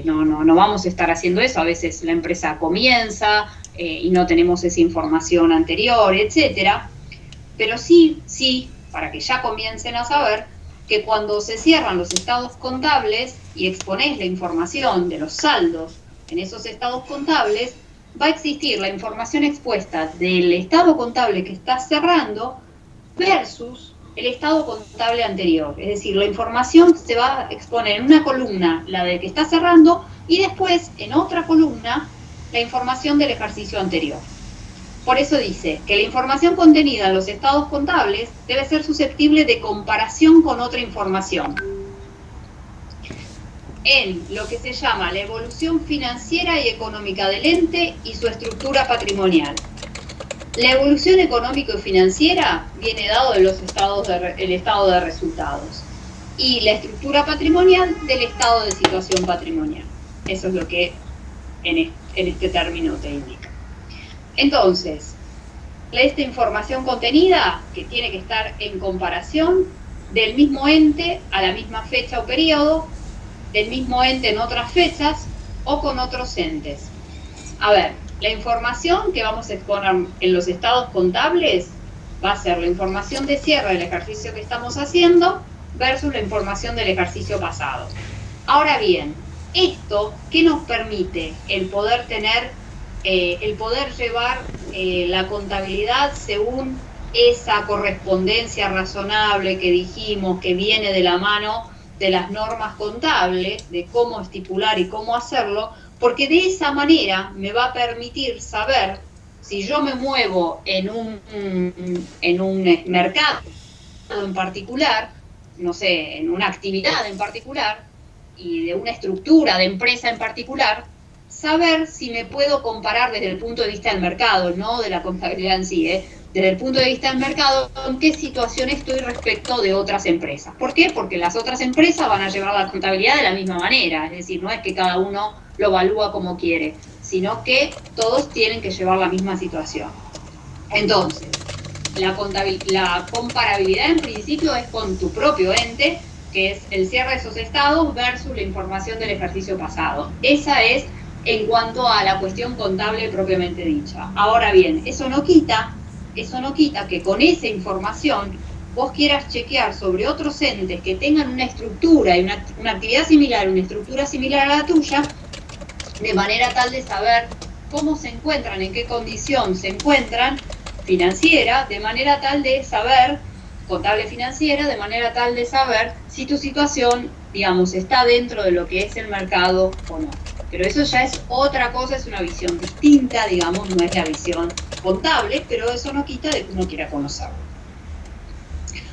no vamos a estar haciendo eso. A veces la empresa comienza y no tenemos esa información anterior, etcétera. Pero sí, para que ya comiencen a saber que cuando se cierran los estados contables y exponés la información de los saldos en esos estados contables, va a existir la información expuesta del estado contable que estás cerrando versus el estado contable anterior. Es decir, la información se va a exponer en una columna, la de que está cerrando, y después en otra columna la información del ejercicio anterior. Por eso dice que la información contenida en los estados contables debe ser susceptible de comparación con otra información en lo que se llama la evolución financiera y económica del ente y su estructura patrimonial. La evolución económico y financiera viene dado de los estados el estado de resultados y la estructura patrimonial del estado de situación patrimonial. Eso es lo que en este término te indica. Entonces, esta información contenida, que tiene que estar en comparación del mismo ente a la misma fecha o periodo, del mismo ente en otras fechas o con otros entes. A ver, la información que vamos a exponer en los estados contables va a ser la información de cierre del ejercicio que estamos haciendo versus la información del ejercicio pasado. Ahora bien, esto, ¿qué nos permite? El poder tener, el poder llevar la contabilidad según esa correspondencia razonable que dijimos que viene de la mano de las normas contables, de cómo estipular y cómo hacerlo, porque de esa manera me va a permitir saber si yo me muevo en un mercado en particular, no sé, en una actividad en particular, y de una estructura de empresa en particular, saber si me puedo comparar desde el punto de vista del mercado, no de la contabilidad en sí, desde el punto de vista del mercado, en qué situación estoy respecto de otras empresas. ¿Por qué? Porque las otras empresas van a llevar la contabilidad de la misma manera, es decir, no es que cada uno lo evalúa como quiere, sino que todos tienen que llevar la misma situación. Entonces, la comparabilidad en principio es con tu propio ente, que es el cierre de esos estados versus la información del ejercicio pasado. Esa es en cuanto a la cuestión contable propiamente dicha. Ahora bien, eso no quita que con esa información vos quieras chequear sobre otros entes que tengan una estructura y una actividad similar, una estructura similar a la tuya, de manera tal de saber cómo se encuentran, en qué condición se encuentran financiera, de manera tal de saber, contable financiera, de manera tal de saber si tu situación, digamos, está dentro de lo que es el mercado o no. Pero eso ya es otra cosa, es una visión distinta, digamos, no es la visión contable, pero eso no quita de que uno quiera conocerlo.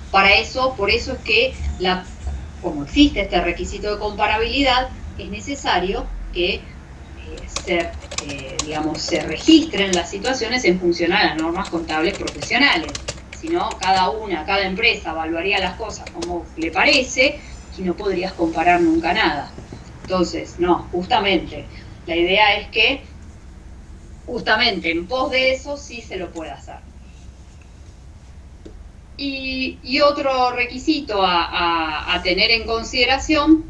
Por eso es que, como existe este requisito de comparabilidad, es necesario que se registren las situaciones en función a las normas contables profesionales. Si no, cada empresa evaluaría las cosas como le parece y no podrías comparar nunca nada. Entonces, no, justamente, la idea es que justamente en pos de eso sí se lo puede hacer. Y otro requisito a tener en consideración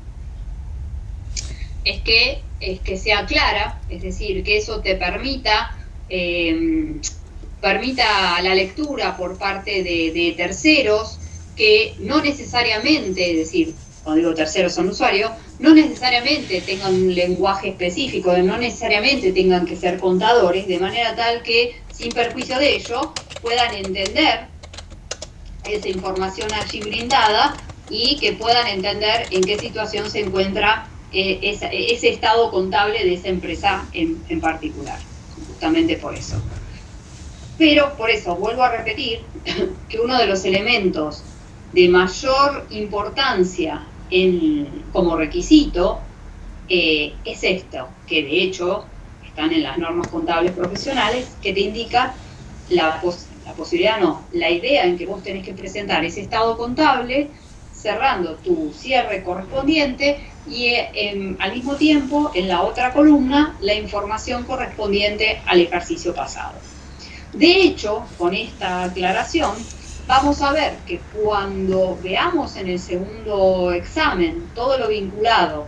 es que sea clara, es decir, que eso te permita la lectura por parte de terceros que no necesariamente, es decir, cuando digo terceros son usuarios, no necesariamente tengan un lenguaje específico, no necesariamente tengan que ser contadores, de manera tal que, sin perjuicio de ello, puedan entender esa información allí brindada y que puedan entender en qué situación se encuentra ese estado contable de esa empresa en particular, justamente por eso. Pero por eso vuelvo a repetir que uno de los elementos de mayor importancia como requisito es esto, que de hecho están en las normas contables profesionales, que te indica la posibilidad, no, la idea en que vos tenés que presentar ese estado contable cerrando tu cierre correspondiente y al mismo tiempo en la otra columna la información correspondiente al ejercicio pasado. De hecho, con esta aclaración, vamos a ver que cuando veamos en el segundo examen todo lo vinculado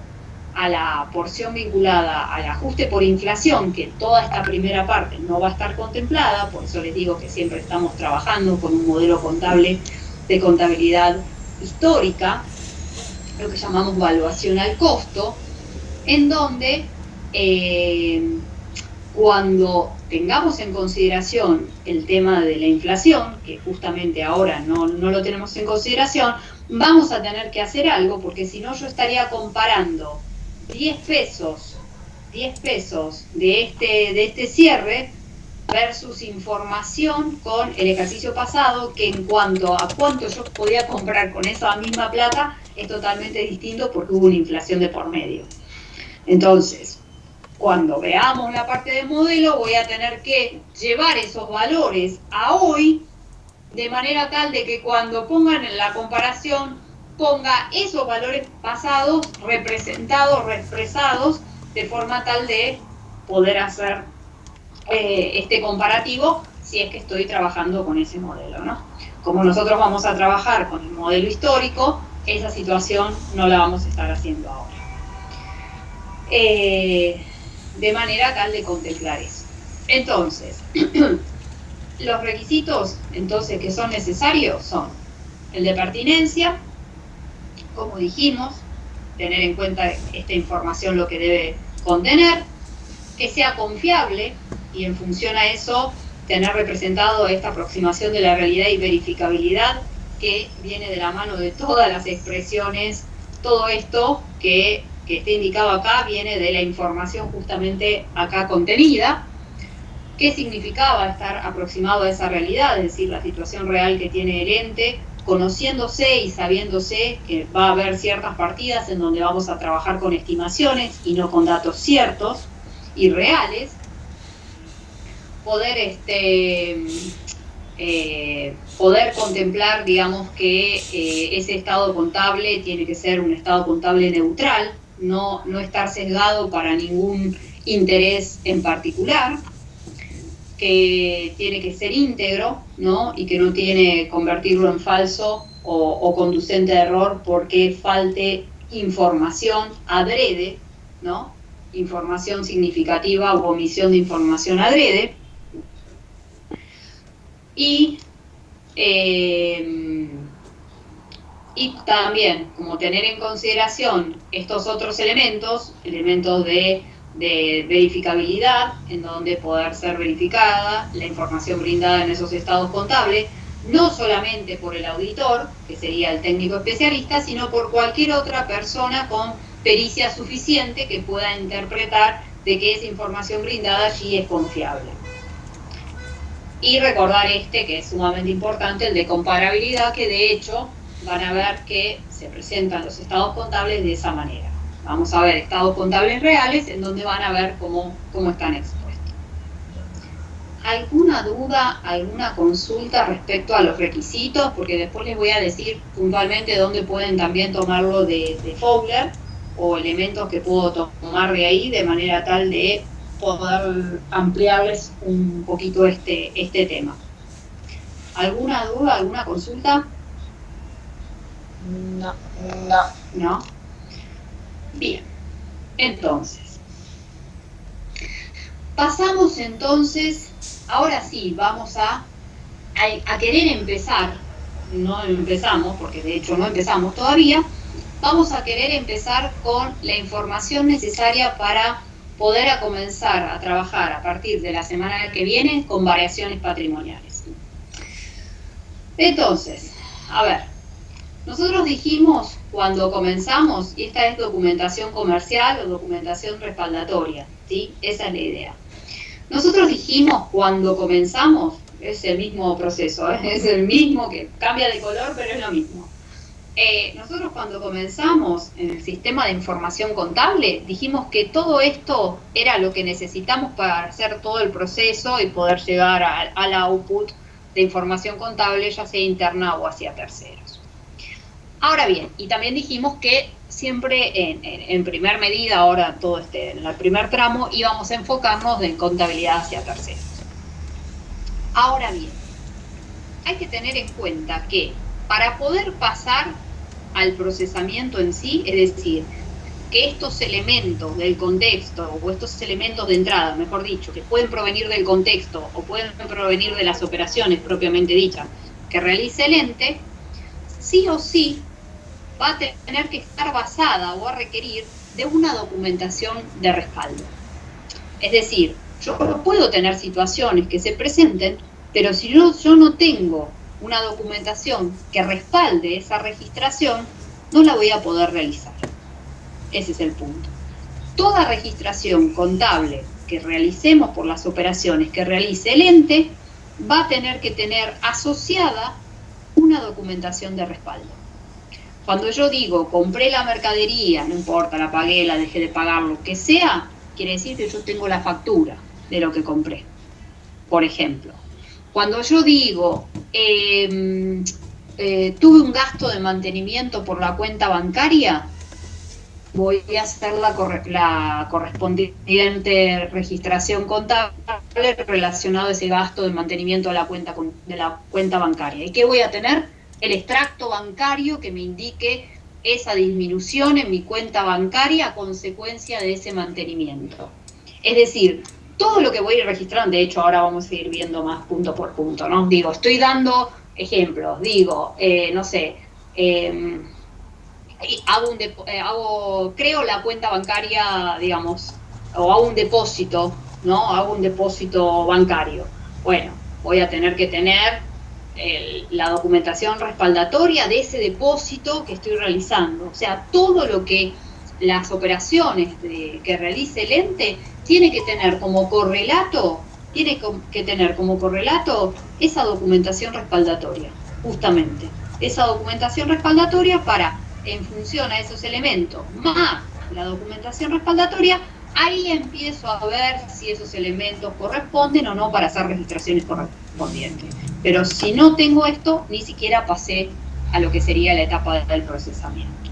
a la porción vinculada al ajuste por inflación, que toda esta primera parte no va a estar contemplada, por eso les digo que siempre estamos trabajando con un modelo contable de contabilidad histórica, lo que llamamos valuación al costo, en donde cuando tengamos en consideración el tema de la inflación, que justamente ahora no lo tenemos en consideración, vamos a tener que hacer algo, porque si no yo estaría comparando 10 pesos de este cierre versus información con el ejercicio pasado, que en cuanto a cuánto yo podía comprar con esa misma plata es totalmente distinto porque hubo una inflación de por medio. Entonces, cuando veamos la parte del modelo, voy a tener que llevar esos valores a hoy, de manera tal de que cuando pongan en la comparación, ponga esos valores pasados representados, expresados, de forma tal de poder hacer este comparativo si es que estoy trabajando con ese modelo, ¿no? Como nosotros vamos a trabajar con el modelo histórico, esa situación no la vamos a estar haciendo ahora. De manera tal de contemplar eso. Entonces, los requisitos entonces que son necesarios son el de pertinencia, como dijimos, tener en cuenta esta información lo que debe contener, que sea confiable y en función a eso tener representado esta aproximación de la realidad y verificabilidad que viene de la mano de todas las expresiones. Todo esto que está indicado acá viene de la información justamente acá contenida. ¿Qué significaba estar aproximado a esa realidad? Es decir, la situación real que tiene el ente, conociéndose y sabiéndose que va a haber ciertas partidas en donde vamos a trabajar con estimaciones y no con datos ciertos y reales. Poder contemplar, digamos, que ese estado contable tiene que ser un estado contable neutral, no estar sesgado para ningún interés en particular, que tiene que ser íntegro, ¿no? Y que no tiene que convertirlo en falso o conducente a error porque falte información adrede, ¿no? Información significativa o omisión de información adrede. Y también, como tener en consideración estos otros elementos de verificabilidad, en donde poder ser verificada la información brindada en esos estados contables, no solamente por el auditor, que sería el técnico especialista, sino por cualquier otra persona con pericia suficiente que pueda interpretar de que esa información brindada allí es confiable. Y recordar que es sumamente importante, el de comparabilidad, que de hecho van a ver que se presentan los estados contables de esa manera. Vamos a ver estados contables reales en donde van a ver cómo están expuestos. ¿Alguna duda, alguna consulta respecto a los requisitos? Porque después les voy a decir puntualmente dónde pueden también tomarlo de Fowler o elementos que puedo tomar de ahí de manera tal de poder ampliarles un poquito este tema. ¿Alguna duda, alguna consulta? No. Bien, entonces, pasamos entonces, ahora sí, vamos a querer empezar, no empezamos, porque de hecho no empezamos todavía, vamos a querer empezar con la información necesaria para poder comenzar a trabajar a partir de la semana que viene con variaciones patrimoniales. Entonces, a ver, Nosotros dijimos cuando comenzamos, y esta es documentación comercial o documentación respaldatoria, ¿sí? Esa es la idea. Nosotros dijimos cuando comenzamos, es el mismo proceso, es el mismo, que cambia de color, pero es lo mismo. Nosotros cuando comenzamos en el sistema de información contable, dijimos que todo esto era lo que necesitamos para hacer todo el proceso y poder llegar al output de información contable, ya sea interna o hacia terceros. Ahora bien, y también dijimos que siempre en primer medida, ahora todo en el primer tramo, íbamos a enfocarnos en contabilidad hacia terceros. Ahora bien, hay que tener en cuenta que para poder pasar al procesamiento en sí, es decir, que estos elementos del contexto, o estos elementos de entrada, mejor dicho, que pueden provenir del contexto o pueden provenir de las operaciones propiamente dichas que realice el ente, sí o sí va a tener que estar basada o a requerir de una documentación de respaldo. Es decir, yo puedo tener situaciones que se presenten, pero si yo no tengo una documentación que respalde esa registración, no la voy a poder realizar. Ese es el punto. Toda registración contable que realicemos por las operaciones que realice el ente va a tener que tener asociada una documentación de respaldo. Cuando yo digo compré la mercadería, no importa, la pagué, la dejé de pagar, lo que sea, quiere decir que yo tengo la factura de lo que compré, por ejemplo. Cuando yo digo tuve un gasto de mantenimiento por la cuenta bancaria, voy a hacer la correspondiente registración contable relacionado a ese gasto de mantenimiento de la cuenta bancaria. ¿Y qué voy a tener? El extracto bancario que me indique esa disminución en mi cuenta bancaria a consecuencia de ese mantenimiento. Es decir, todo lo que voy a ir registrando, de hecho ahora vamos a ir viendo más punto por punto, ¿no? Digo, estoy dando ejemplos, digo, no sé, creo la cuenta bancaria, digamos, o hago un depósito, ¿no? Hago un depósito bancario. Bueno, voy a tener que tener la documentación respaldatoria de ese depósito que estoy realizando. O sea, todo lo que las operaciones que realice el ente tiene que tener como correlato, esa documentación respaldatoria, justamente. Esa documentación respaldatoria para, en función a esos elementos, más la documentación respaldatoria, ahí empiezo a ver si esos elementos corresponden o no para hacer registraciones correspondientes. Pero si no tengo esto, ni siquiera pasé a lo que sería la etapa del procesamiento.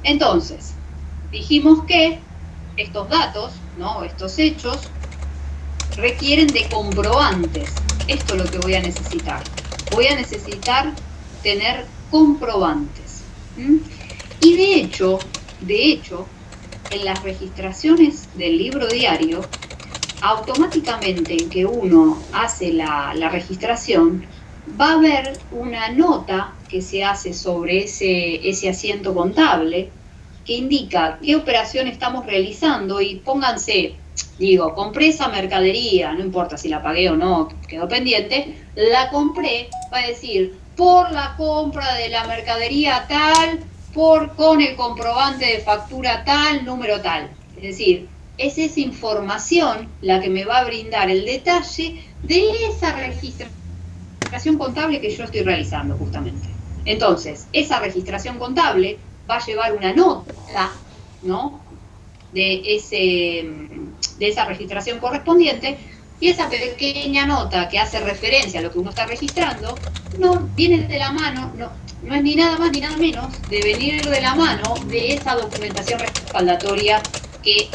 Entonces, dijimos que estos datos, ¿no? Estos hechos, requieren de comprobantes. Esto es lo que voy a necesitar. Voy a necesitar tener comprobantes. Y de hecho, en las registraciones del libro diario, automáticamente en que uno hace la registración, va a haber una nota que se hace sobre ese asiento contable que indica qué operación estamos realizando y pónganse, digo, compré esa mercadería, no importa si la pagué o no, quedó pendiente, la compré, va a decir, por la compra de la mercadería tal, con el comprobante de factura tal, número tal. Es decir, es esa información la que me va a brindar el detalle de esa registración contable que yo estoy realizando justamente. Entonces, esa registración contable va a llevar una nota, ¿no? de esa registración correspondiente, y esa pequeña nota que hace referencia a lo que uno está registrando, no viene de la mano, no es ni nada más ni nada menos de venir de la mano de esa documentación respaldatoria que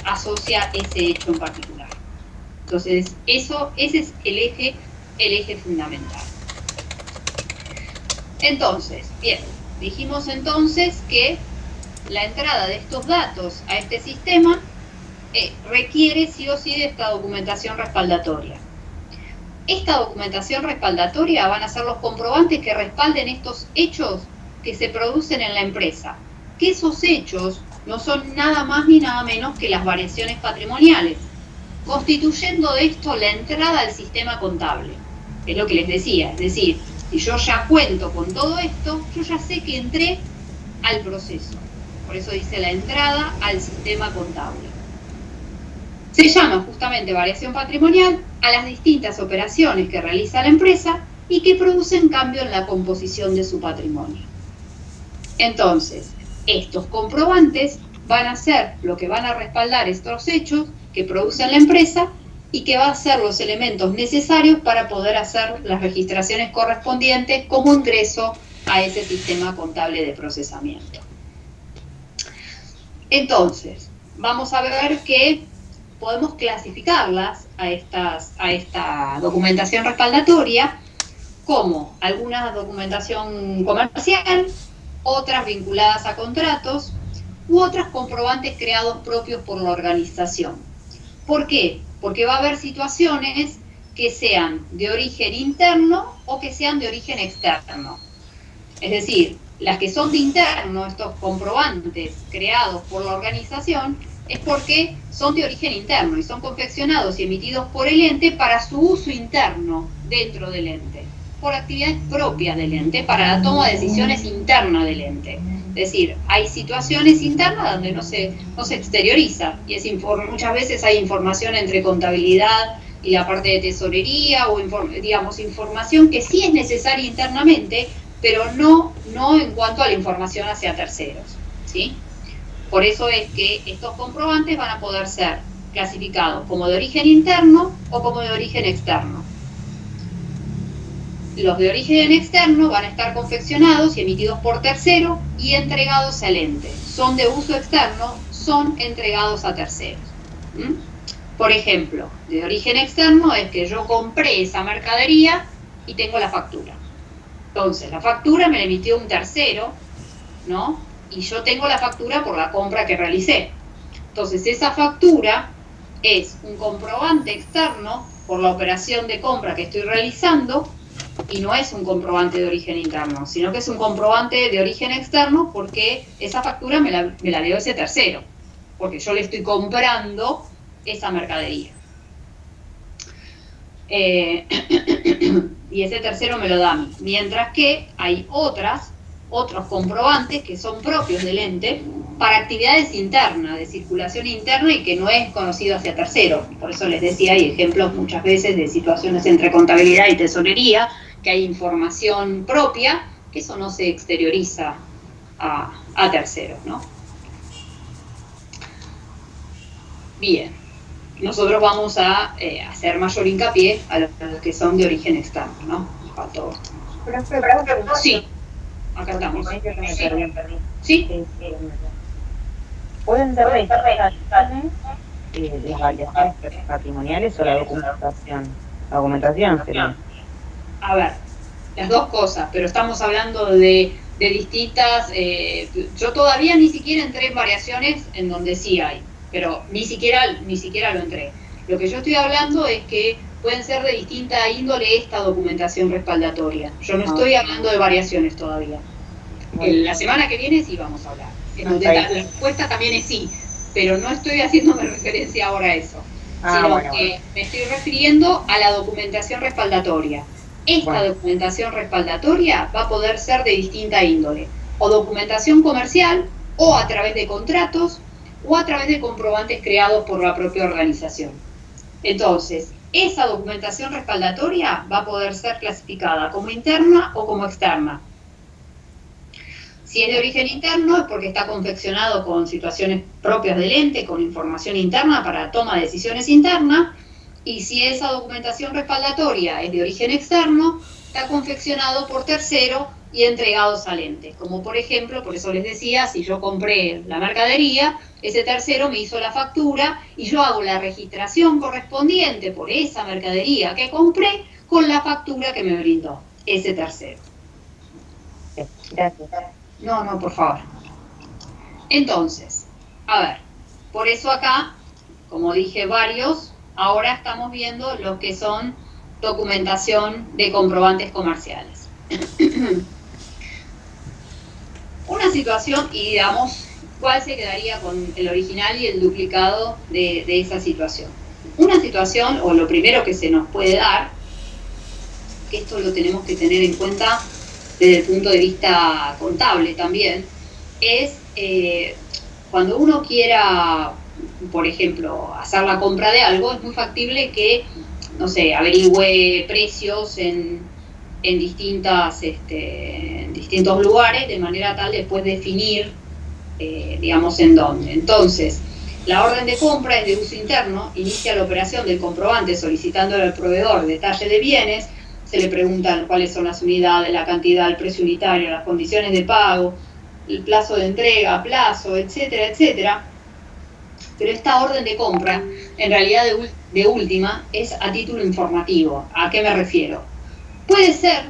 asocia ese hecho en particular. Entonces, ese es el eje fundamental. Entonces, bien, dijimos entonces que la entrada de estos datos a este sistema requiere sí o sí de esta documentación respaldatoria. Esta documentación respaldatoria van a ser los comprobantes que respalden estos hechos que se producen en la empresa. Que esos hechos no son nada más ni nada menos que las variaciones patrimoniales, constituyendo de esto la entrada al sistema contable. Es lo que les decía, es decir, si yo ya cuento con todo esto, yo ya sé que entré al proceso. Por eso dice la entrada al sistema contable. Se llama justamente variación patrimonial a las distintas operaciones que realiza la empresa y que producen cambio en la composición de su patrimonio. Entonces, estos comprobantes van a ser lo que van a respaldar estos hechos que produce la empresa y que va a ser los elementos necesarios para poder hacer las registraciones correspondientes como ingreso a ese sistema contable de procesamiento. Entonces, vamos a ver que podemos clasificarlas a esta documentación respaldatoria como alguna documentación comercial, otras vinculadas a contratos u otras comprobantes creados propios por la organización. ¿Por qué? Porque va a haber situaciones que sean de origen interno o que sean de origen externo. Es decir, las que son de interno, estos comprobantes creados por la organización, es porque son de origen interno y son confeccionados y emitidos por el ente para su uso interno dentro del ente, por actividades propias del ente, para la toma de decisiones interna del ente. Es decir, hay situaciones internas donde no se exterioriza y muchas veces hay información entre contabilidad y la parte de tesorería o información que sí es necesaria internamente, pero no en cuanto a la información hacia terceros, ¿sí? Por eso es que estos comprobantes van a poder ser clasificados como de origen interno o como de origen externo. Los de origen externo van a estar confeccionados y emitidos por tercero y entregados al ente. Son de uso externo, son entregados a terceros. Por ejemplo, de origen externo es que yo compré esa mercadería y tengo la factura. Entonces, la factura me la emitió un tercero, ¿no? Y yo tengo la factura por la compra que realicé. Entonces, esa factura es un comprobante externo por la operación de compra que estoy realizando y no es un comprobante de origen interno, sino que es un comprobante de origen externo porque esa factura me la dio ese tercero, porque yo le estoy comprando esa mercadería. Y ese tercero me lo da a mí. Mientras que hay otros comprobantes que son propios del ente para actividades internas, de circulación interna y que no es conocido hacia terceros. Por eso les decía, hay ejemplos muchas veces de situaciones entre contabilidad y tesorería, que hay información propia, que eso no se exterioriza a terceros, ¿no? Bien, nosotros vamos a hacer mayor hincapié a los que son de origen externo, ¿no? Sí, acá estamos. Sí. ¿Pueden ser registradas las variaciones patrimoniales o la documentación? La documentación sería. A ver, las dos cosas, pero estamos hablando de distintas. Yo todavía ni siquiera entré en variaciones en donde sí hay, pero ni siquiera lo entré. Lo que yo estoy hablando es que pueden ser de distinta índole esta documentación respaldatoria. Yo no estoy hablando de variaciones todavía. La semana que viene sí vamos a hablar. La respuesta también es sí, pero no estoy haciéndome referencia ahora a eso, sino que me estoy refiriendo a la documentación respaldatoria. Esta documentación respaldatoria va a poder ser de distinta índole, o documentación comercial, o a través de contratos, o a través de comprobantes creados por la propia organización. Entonces, esa documentación respaldatoria va a poder ser clasificada como interna o como externa. Si es de origen interno es porque está confeccionado con situaciones propias del ente, con información interna para toma de decisiones internas, y si esa documentación respaldatoria es de origen externo, está confeccionado por tercero y entregados al ente. Como por ejemplo, por eso les decía, si yo compré la mercadería, ese tercero me hizo la factura y yo hago la registración correspondiente por esa mercadería que compré con la factura que me brindó ese tercero. Gracias. No, por favor. Entonces, a ver, por eso acá, como dije varios, ahora estamos viendo lo que son documentación de comprobantes comerciales. Una situación, y digamos, ¿cuál se quedaría con el original y el duplicado de esa situación? Una situación, o lo primero que se nos puede dar, que esto lo tenemos que tener en cuenta desde el punto de vista contable también, es cuando uno quiera, por ejemplo, hacer la compra de algo, es muy factible que, no sé, averigüe precios en distintos lugares, de manera tal de después definir, digamos, en dónde. Entonces, la orden de compra es de uso interno, inicia la operación del comprobante solicitándole al proveedor detalle de bienes, se le preguntan cuáles son las unidades, la cantidad, el precio unitario, las condiciones de pago, el plazo de entrega, plazo, etcétera, etcétera. Pero esta orden de compra, en realidad de última, es a título informativo. ¿A qué me refiero? Puede ser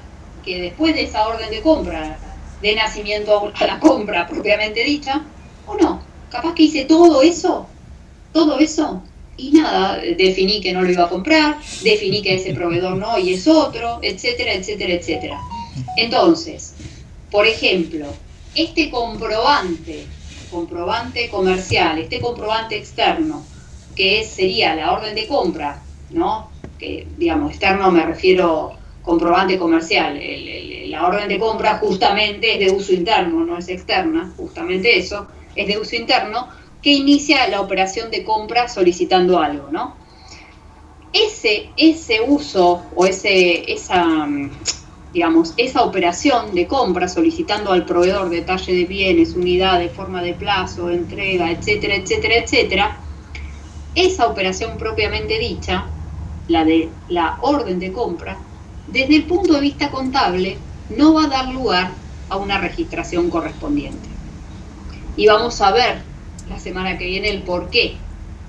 que después de esa orden de compra dé nacimiento a la compra propiamente dicha, o no. Capaz que hice todo eso, y nada, definí que no lo iba a comprar, definí que ese proveedor no y es otro, etcétera, etcétera, etcétera. Entonces, por ejemplo, este comprobante comercial, este comprobante externo, que sería la orden de compra, ¿no? Que, digamos, externo me refiero comprobante comercial, la orden de compra justamente es de uso interno, no es externa, justamente eso, es de uso interno, que inicia la operación de compra solicitando algo, ¿no? Ese uso o esa operación de compra solicitando al proveedor detalle de bienes, unidades, forma de plazo, entrega, etcétera, etcétera, etcétera, esa operación propiamente dicha, la de la orden de compra, desde el punto de vista contable, no va a dar lugar a una registración correspondiente. Y vamos a ver la semana que viene el por qué.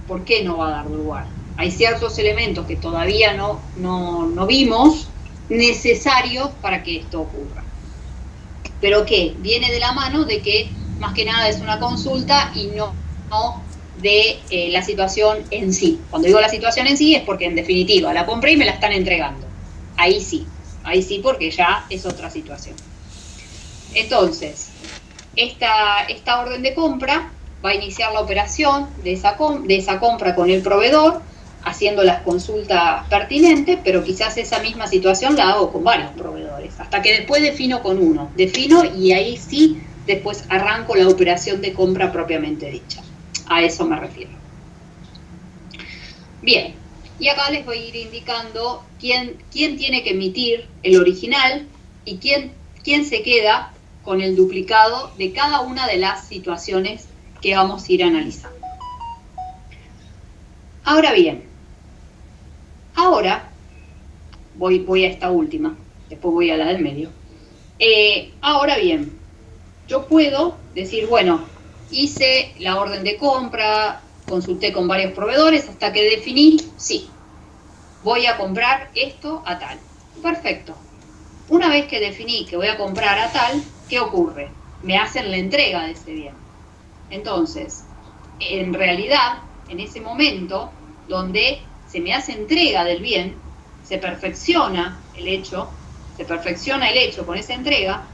¿Por qué no va a dar lugar? Hay ciertos elementos que todavía no vimos necesarios para que esto ocurra. Pero que viene de la mano de que más que nada es una consulta y no de la situación en sí. Cuando digo la situación en sí es porque en definitiva la compré y me la están entregando. Ahí sí porque ya es otra situación. Entonces, esta orden de compra va a iniciar la operación de esa compra con el proveedor, haciendo las consultas pertinentes, pero quizás esa misma situación la hago con varios proveedores, hasta que después defino con uno. Defino y ahí sí, después arranco la operación de compra propiamente dicha. A eso me refiero. Bien, y acá les voy a ir indicando quién tiene que emitir el original y quién se queda con el duplicado de cada una de las situaciones que vamos a ir analizando. Ahora bien, voy a esta última, después voy a la del medio. Ahora bien, yo puedo decir, bueno, hice la orden de compra, consulté con varios proveedores hasta que definí, sí, voy a comprar esto a tal. Perfecto. Una vez que definí que voy a comprar a tal, ¿qué ocurre? Me hacen la entrega de ese bien. Entonces, en realidad, en ese momento donde se me hace entrega del bien, se perfecciona el hecho con esa entrega,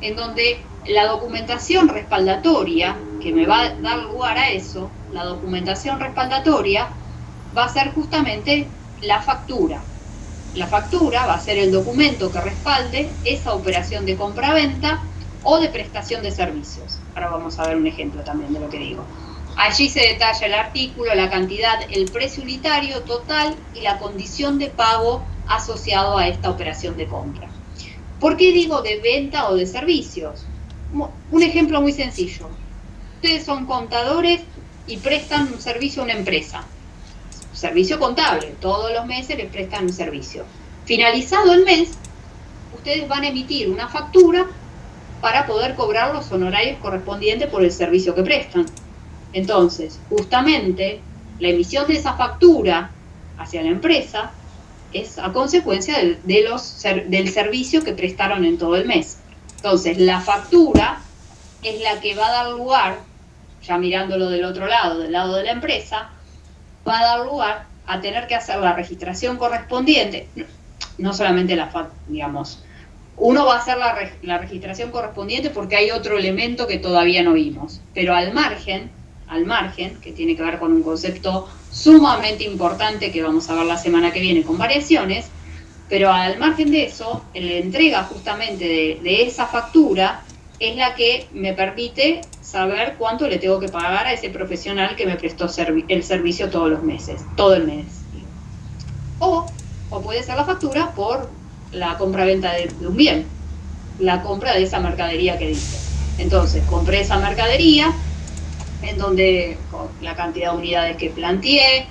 en donde la documentación respaldatoria que me va a dar lugar a eso, la documentación respaldatoria va a ser justamente la factura. La factura va a ser el documento que respalde esa operación de compra-venta o de prestación de servicios. Ahora vamos a ver un ejemplo también de lo que digo. Allí se detalla el artículo, la cantidad, el precio unitario total y la condición de pago asociado a esta operación de compra. ¿Por qué digo de venta o de servicios? Un ejemplo muy sencillo. Ustedes son contadores y prestan un servicio a una empresa. Servicio contable, todos los meses les prestan un servicio. Finalizado el mes, ustedes van a emitir una factura para poder cobrar los honorarios correspondientes por el servicio que prestan. Entonces, justamente, la emisión de esa factura hacia la empresa es a consecuencia del servicio que prestaron en todo el mes. Entonces, la factura es la que va a dar lugar, ya mirándolo del otro lado, del lado de la empresa, va a dar lugar a tener que hacer la registración correspondiente, no solamente uno va a hacer la registración correspondiente porque hay otro elemento que todavía no vimos, pero al margen, que tiene que ver con un concepto sumamente importante que vamos a ver la semana que viene con variaciones, Pero al margen de eso, la entrega justamente de esa factura es la que me permite saber cuánto le tengo que pagar a ese profesional que me prestó el servicio todos los meses, todo el mes. O puede ser la factura por la compra-venta de un bien, la compra de esa mercadería que dice. Entonces, compré esa mercadería, en donde con la cantidad de unidades que planteé,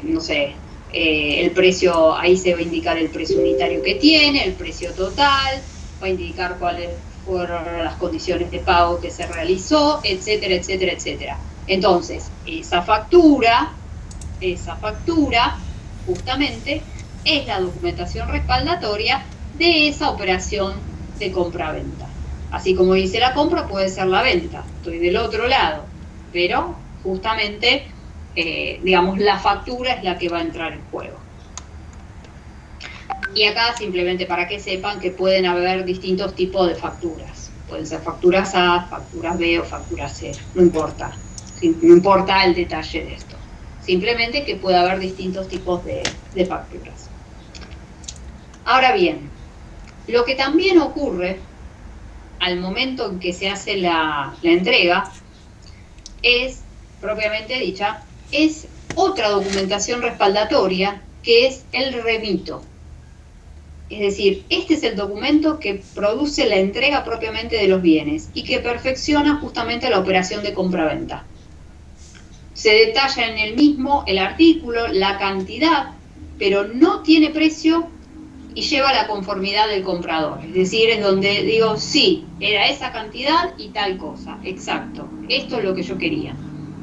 no sé, el precio, ahí se va a indicar el precio unitario que tiene, el precio total, va a indicar cuáles fueron las condiciones de pago que se realizó, etcétera, etcétera, etcétera. Entonces, esa factura, justamente, es la documentación respaldatoria de esa operación de compra-venta. Así como dice la compra, puede ser la venta. Estoy del otro lado, pero justamente, digamos, la factura es la que va a entrar en juego. Y acá simplemente para que sepan que pueden haber distintos tipos de facturas. Pueden ser facturas A, facturas B o facturas C. No importa. No importa el detalle de esto. Simplemente que puede haber distintos tipos de facturas. Ahora bien, lo que también ocurre al momento en que se hace la entrega es, propiamente dicha, es otra documentación respaldatoria que es el remito. Es decir, este es el documento que produce la entrega propiamente de los bienes y que perfecciona justamente la operación de compra-venta. Se detalla en el mismo el artículo, la cantidad, pero no tiene precio y lleva la conformidad del comprador. Es decir, es donde digo, sí, era esa cantidad y tal cosa. Exacto, esto es lo que yo quería.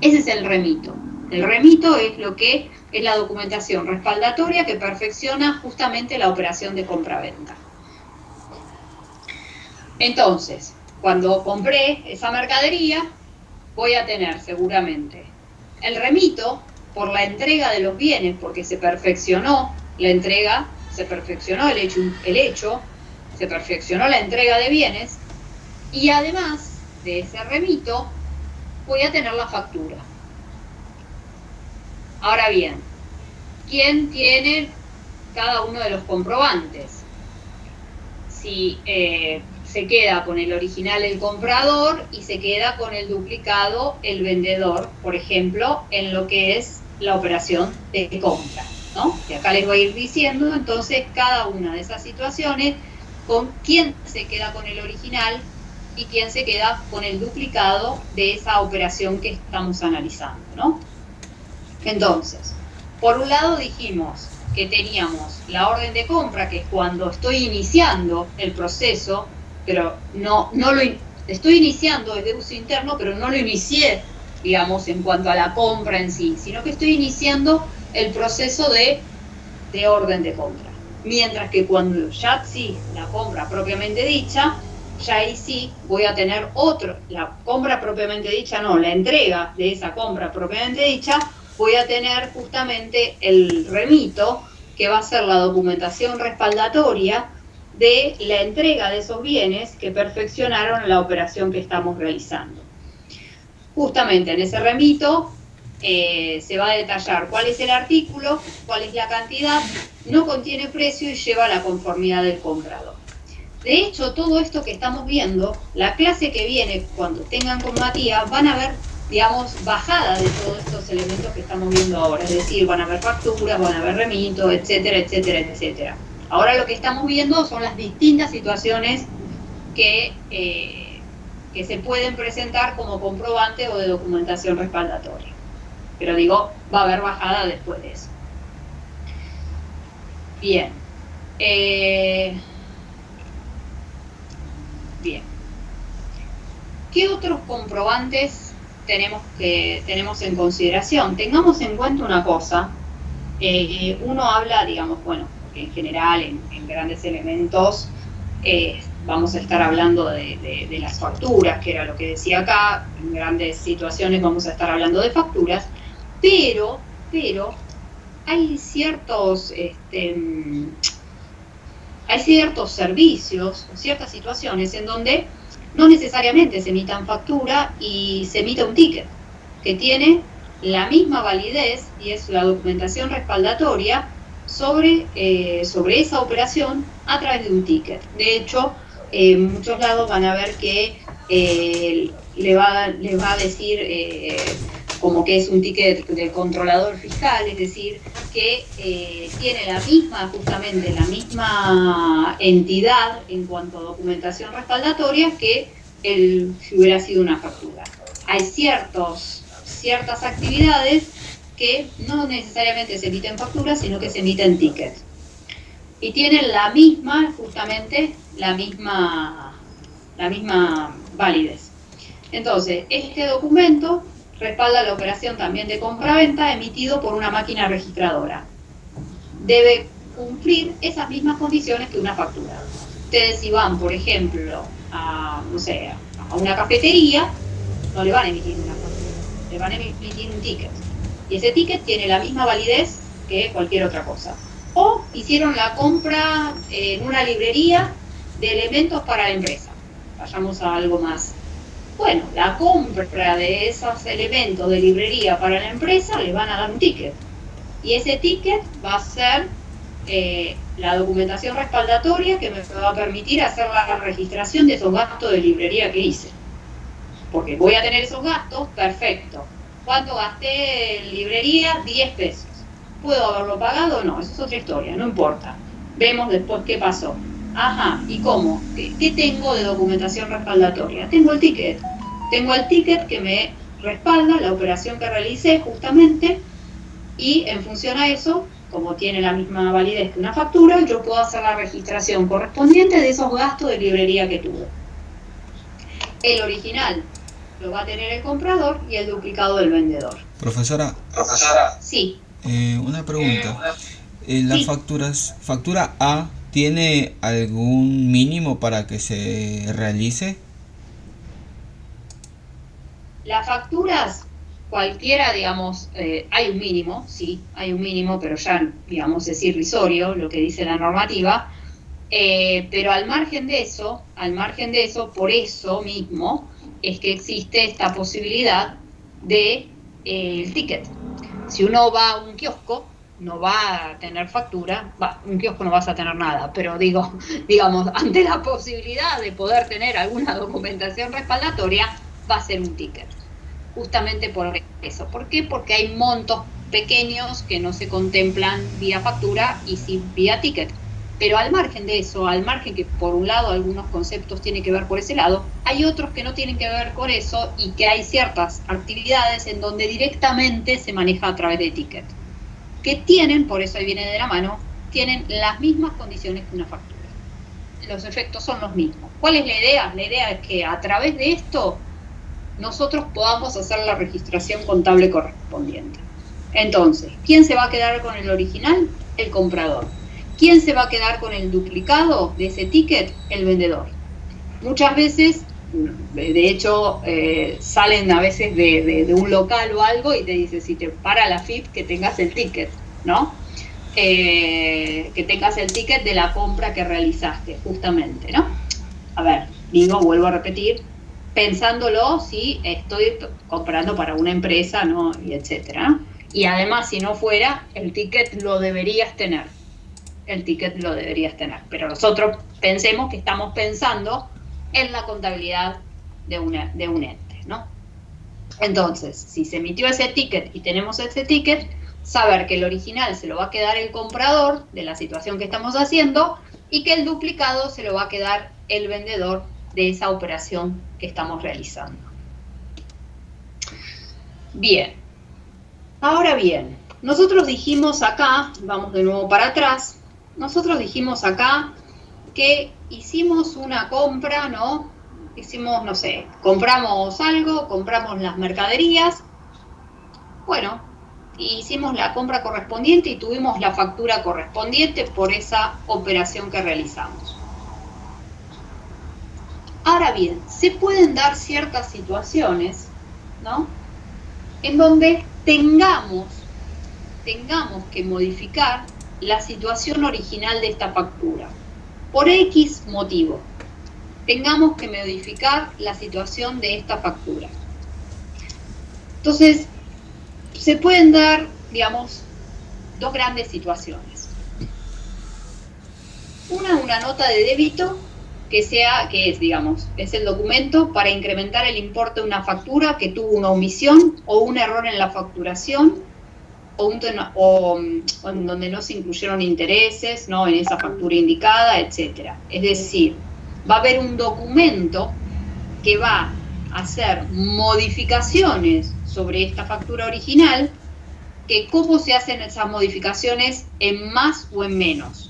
Ese es el remito. El remito es lo que es la documentación respaldatoria que perfecciona justamente la operación de compra-venta. Entonces, cuando compré esa mercadería, voy a tener seguramente el remito por la entrega de los bienes, porque se perfeccionó la entrega, se perfeccionó el hecho, se perfeccionó la entrega de bienes, y además de ese remito, voy a tener la factura. Ahora bien, ¿quién tiene cada uno de los comprobantes? Si se queda con el original el comprador y se queda con el duplicado el vendedor, por ejemplo, en lo que es la operación de compra, ¿no? Y acá les voy a ir diciendo entonces cada una de esas situaciones con quién se queda con el original y quién se queda con el duplicado de esa operación que estamos analizando, ¿no? Entonces, por un lado dijimos que teníamos la orden de compra, que es cuando estoy iniciando el proceso, pero no lo estoy iniciando desde uso interno, pero no lo inicié, digamos, en cuanto a la compra en sí, sino que estoy iniciando el proceso de orden de compra. Mientras que cuando ya sí, la compra propiamente dicha, ya ahí sí voy a tener la compra propiamente dicha, no, la entrega de esa compra propiamente dicha, voy a tener justamente el remito, que va a ser la documentación respaldatoria de la entrega de esos bienes que perfeccionaron la operación que estamos realizando. Justamente en ese remito se va a detallar cuál es el artículo, cuál es la cantidad, no contiene precio y lleva la conformidad del comprador. De hecho, todo esto que estamos viendo, la clase que viene, cuando tengan con Matías, van a ver, digamos, bajada de todos estos elementos que estamos viendo ahora. Es decir, van a haber facturas, van a haber remitos, etcétera, etcétera, etcétera. Ahora lo que estamos viendo son las distintas situaciones que se pueden presentar como comprobante o de documentación respaldatoria. Pero digo, va a haber bajada después de eso. Bien. Bien. ¿Qué otros comprobantes tenemos en consideración? Tengamos en cuenta una cosa. Uno habla, digamos, bueno, porque en general, en grandes elementos, vamos a estar hablando de las facturas, que era lo que decía acá. En grandes situaciones vamos a estar hablando de facturas, pero hay ciertos servicios, ciertas situaciones en donde no necesariamente se emitan factura y se emite un ticket que tiene la misma validez y es la documentación respaldatoria sobre esa operación a través de un ticket. De hecho, en muchos lados van a ver que le va a decir como que es un ticket de controlador fiscal, es decir, que tiene justamente la misma entidad en cuanto a documentación respaldatoria que si hubiera sido una factura. Hay ciertas actividades que no necesariamente se emiten facturas, sino que se emiten tickets. Y tienen justamente la misma validez. Entonces, este documento respalda la operación también de compra-venta emitido por una máquina registradora. Debe cumplir esas mismas condiciones que una factura. Ustedes si van, por ejemplo, a una cafetería, no le van a emitir una factura, le van a emitir un ticket. Y ese ticket tiene la misma validez que cualquier otra cosa. O hicieron la compra en una librería de elementos para la empresa. Vayamos a algo más. Bueno, la compra de esos elementos de librería para la empresa le van a dar un ticket. Y ese ticket va a ser la documentación respaldatoria que me va a permitir hacer la registración de esos gastos de librería que hice. Porque voy a tener esos gastos, perfecto. ¿Cuánto gasté en librería? 10 pesos. ¿Puedo haberlo pagado o no? Esa es otra historia, no importa. Vemos después qué pasó. Ajá, ¿y cómo? ¿Qué tengo de documentación respaldatoria? Tengo el ticket. Tengo el ticket que me respalda la operación que realicé justamente, y en función a eso, como tiene la misma validez que una factura, yo puedo hacer la registración correspondiente de esos gastos de librería que tuve. El original lo va a tener el comprador y el duplicado del vendedor. Profesora. Sí. Una pregunta. ¿La Sí. factura A tiene algún mínimo para que se realice? Las facturas, cualquiera, digamos, hay un mínimo, sí, hay un mínimo, pero ya, digamos, es irrisorio lo que dice la normativa, pero al margen de eso, por eso mismo, es que existe esta posibilidad de el ticket. Si uno va a un kiosco, no va a tener factura, un kiosco no vas a tener nada, pero digamos, ante la posibilidad de poder tener alguna documentación respaldatoria, va a ser un ticket. Justamente por eso. ¿Por qué? Porque hay montos pequeños que no se contemplan vía factura y sí vía ticket. Pero al margen de eso, al margen que por un lado algunos conceptos tienen que ver por ese lado, hay otros que no tienen que ver con eso y que hay ciertas actividades en donde directamente se maneja a través de ticket. Que tienen, por eso ahí viene de la mano, tienen las mismas condiciones que una factura. Los efectos son los mismos. ¿Cuál es la idea? La idea es que a través de esto nosotros podamos hacer la registración contable correspondiente. Entonces, ¿quién se va a quedar con el original? El comprador. ¿Quién se va a quedar con el duplicado de ese ticket? El vendedor. Muchas veces, de hecho, salen a veces de un local o algo y te dice, si te para la FIP, que tengas el ticket, ¿no? Que tengas el ticket de la compra que realizaste, justamente, ¿no? A ver, vuelvo a repetir, pensándolo si estoy comprando para una empresa, ¿no? Y etcétera, ¿no? Y además, si no fuera, el ticket lo deberías tener. Pero nosotros pensemos que estamos pensando en la contabilidad de un ente, ¿no? Entonces, si se emitió ese ticket y tenemos ese ticket, saber que el original se lo va a quedar el comprador de la situación que estamos haciendo y que el duplicado se lo va a quedar el vendedor de esa operación que estamos realizando. Bien. Ahora bien, nosotros dijimos acá, vamos de nuevo para atrás, nosotros dijimos acá que hicimos una compra, ¿no? Hicimos, no sé, compramos algo, compramos las mercaderías, bueno, hicimos la compra correspondiente y tuvimos la factura correspondiente por esa operación que realizamos. Ahora bien, se pueden dar ciertas situaciones, ¿no? En donde tengamos que modificar la situación original de esta factura. Por X motivo, tengamos que modificar la situación de esta factura. Entonces, se pueden dar, digamos, dos grandes situaciones. una nota de débito que es, digamos, es el documento para incrementar el importe de una factura que tuvo una omisión o un error en la facturación o en donde no se incluyeron intereses, ¿no?, en esa factura indicada, etcétera. Es decir, va a haber un documento que va a hacer modificaciones sobre esta factura original, que cómo se hacen esas modificaciones en más o en menos.